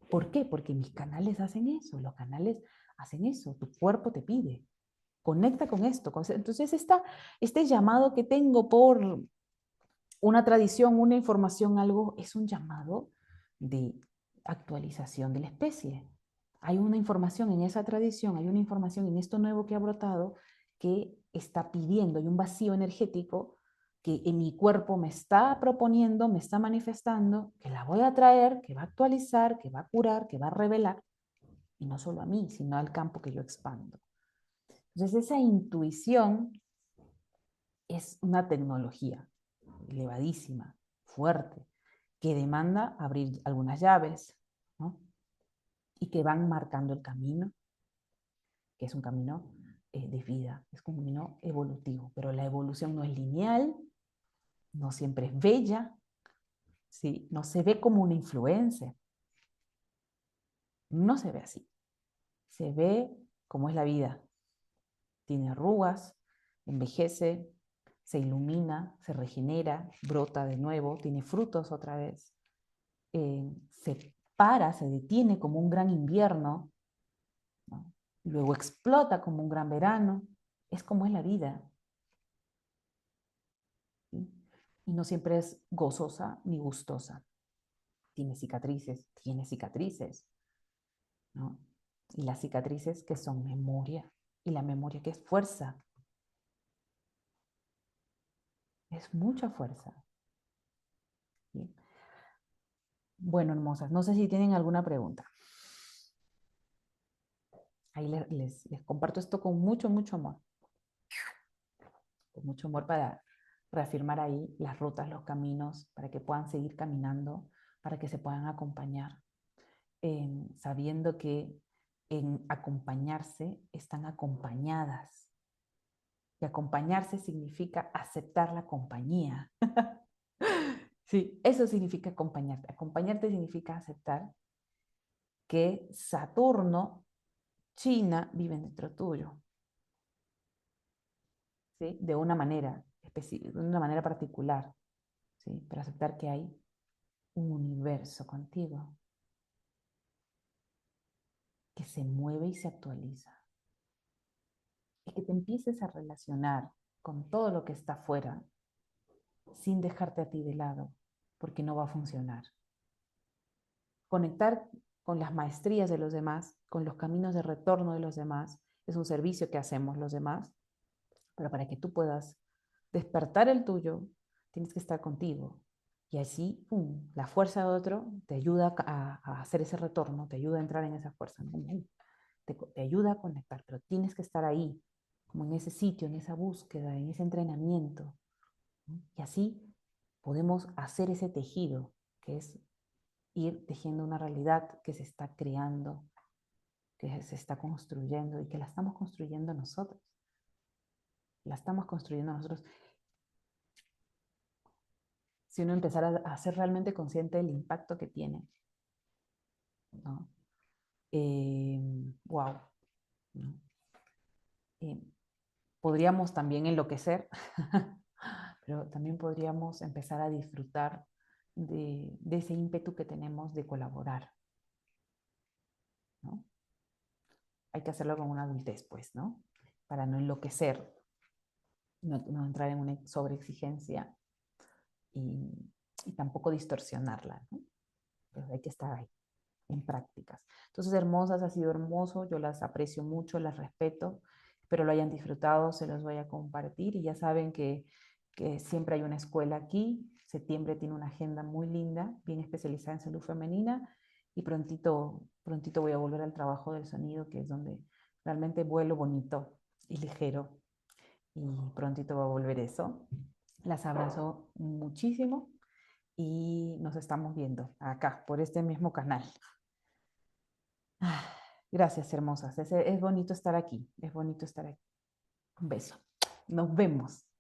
¿Por qué? Porque mis canales hacen eso, los canales hacen eso, tu cuerpo te pide, conecta con esto. Entonces, este llamado que tengo por una tradición, una información, algo, es un llamado de actualización de la especie. Hay una información en esa tradición, hay una información en esto nuevo que ha brotado que está pidiendo, hay un vacío energético que en mi cuerpo me está proponiendo, me está manifestando, que la voy a traer, que va a actualizar, que va a curar, que va a revelar, y no solo a mí, sino al campo que yo expando. Entonces, esa intuición es una tecnología elevadísima, fuerte, que demanda abrir algunas llaves, ¿no? Y que van marcando el camino, que es un camino de vida, es un camino evolutivo, pero la evolución no es lineal, no siempre es bella, ¿sí? No se ve como una influencia, no se ve así, se ve como es la vida, tiene arrugas, envejece, se ilumina, se regenera, brota de nuevo, tiene frutos otra vez, se para, se detiene como un gran invierno, ¿no? Luego explota como un gran verano. Es como es la vida. ¿Sí? Y no siempre es gozosa ni gustosa. Tiene cicatrices, ¿no? Y las cicatrices que son memoria, y la memoria que es fuerza, es mucha fuerza. ¿Sí? Bueno, hermosas, no sé si tienen alguna pregunta. Ahí les comparto esto con mucho, mucho amor. Con mucho amor para reafirmar ahí las rutas, los caminos, para que puedan seguir caminando, para que se puedan acompañar, sabiendo que en acompañarse están acompañadas. Y acompañarse significa aceptar la compañía. Sí, eso significa acompañarte. Acompañarte significa aceptar que Saturno, China viven dentro tuyo, ¿sí? De una manera específica, de una manera particular, ¿sí? Pero aceptar que hay un universo contigo que se mueve y se actualiza. Y que te empieces a relacionar con todo lo que está afuera sin dejarte a ti de lado, porque no va a funcionar. Conectar con las maestrías de los demás, con los caminos de retorno de los demás, es un servicio que hacemos los demás, pero para que tú puedas despertar el tuyo, tienes que estar contigo. Y así, ¡pum!, la fuerza de otro te ayuda a hacer ese retorno, te ayuda a entrar en esa fuerza. Te ayuda a conectar, pero tienes que estar ahí, como en ese sitio, en esa búsqueda, en ese entrenamiento, ¿no? Y así podemos hacer ese tejido, que es ir tejiendo una realidad que se está creando, que se está construyendo y que la estamos construyendo nosotros. La estamos construyendo nosotros. Si uno empezara a ser realmente consciente del impacto que tiene, ¿no? Wow, ¿no? Eh, Podríamos también enloquecer, pero también podríamos empezar a disfrutar de ese ímpetu que tenemos de colaborar, ¿no? Hay que hacerlo con una adultez, pues, ¿no? Para no enloquecer, no entrar en una sobreexigencia y, y tampoco distorsionarla, ¿no? Pero hay que estar ahí, en prácticas. Entonces, hermosas, ha sido hermoso, yo las aprecio mucho, las respeto, espero lo hayan disfrutado, se los voy a compartir y ya saben que siempre hay una escuela aquí. Septiembre tiene una agenda muy linda, bien especializada en salud femenina y prontito, prontito voy a volver al trabajo del sonido, que es donde realmente vuelo bonito y ligero. Y prontito va a volver eso. Las abrazo muchísimo y nos estamos viendo acá, por este mismo canal. Ah, gracias, hermosas. Es bonito estar aquí. Es bonito estar aquí. Un beso. Nos vemos.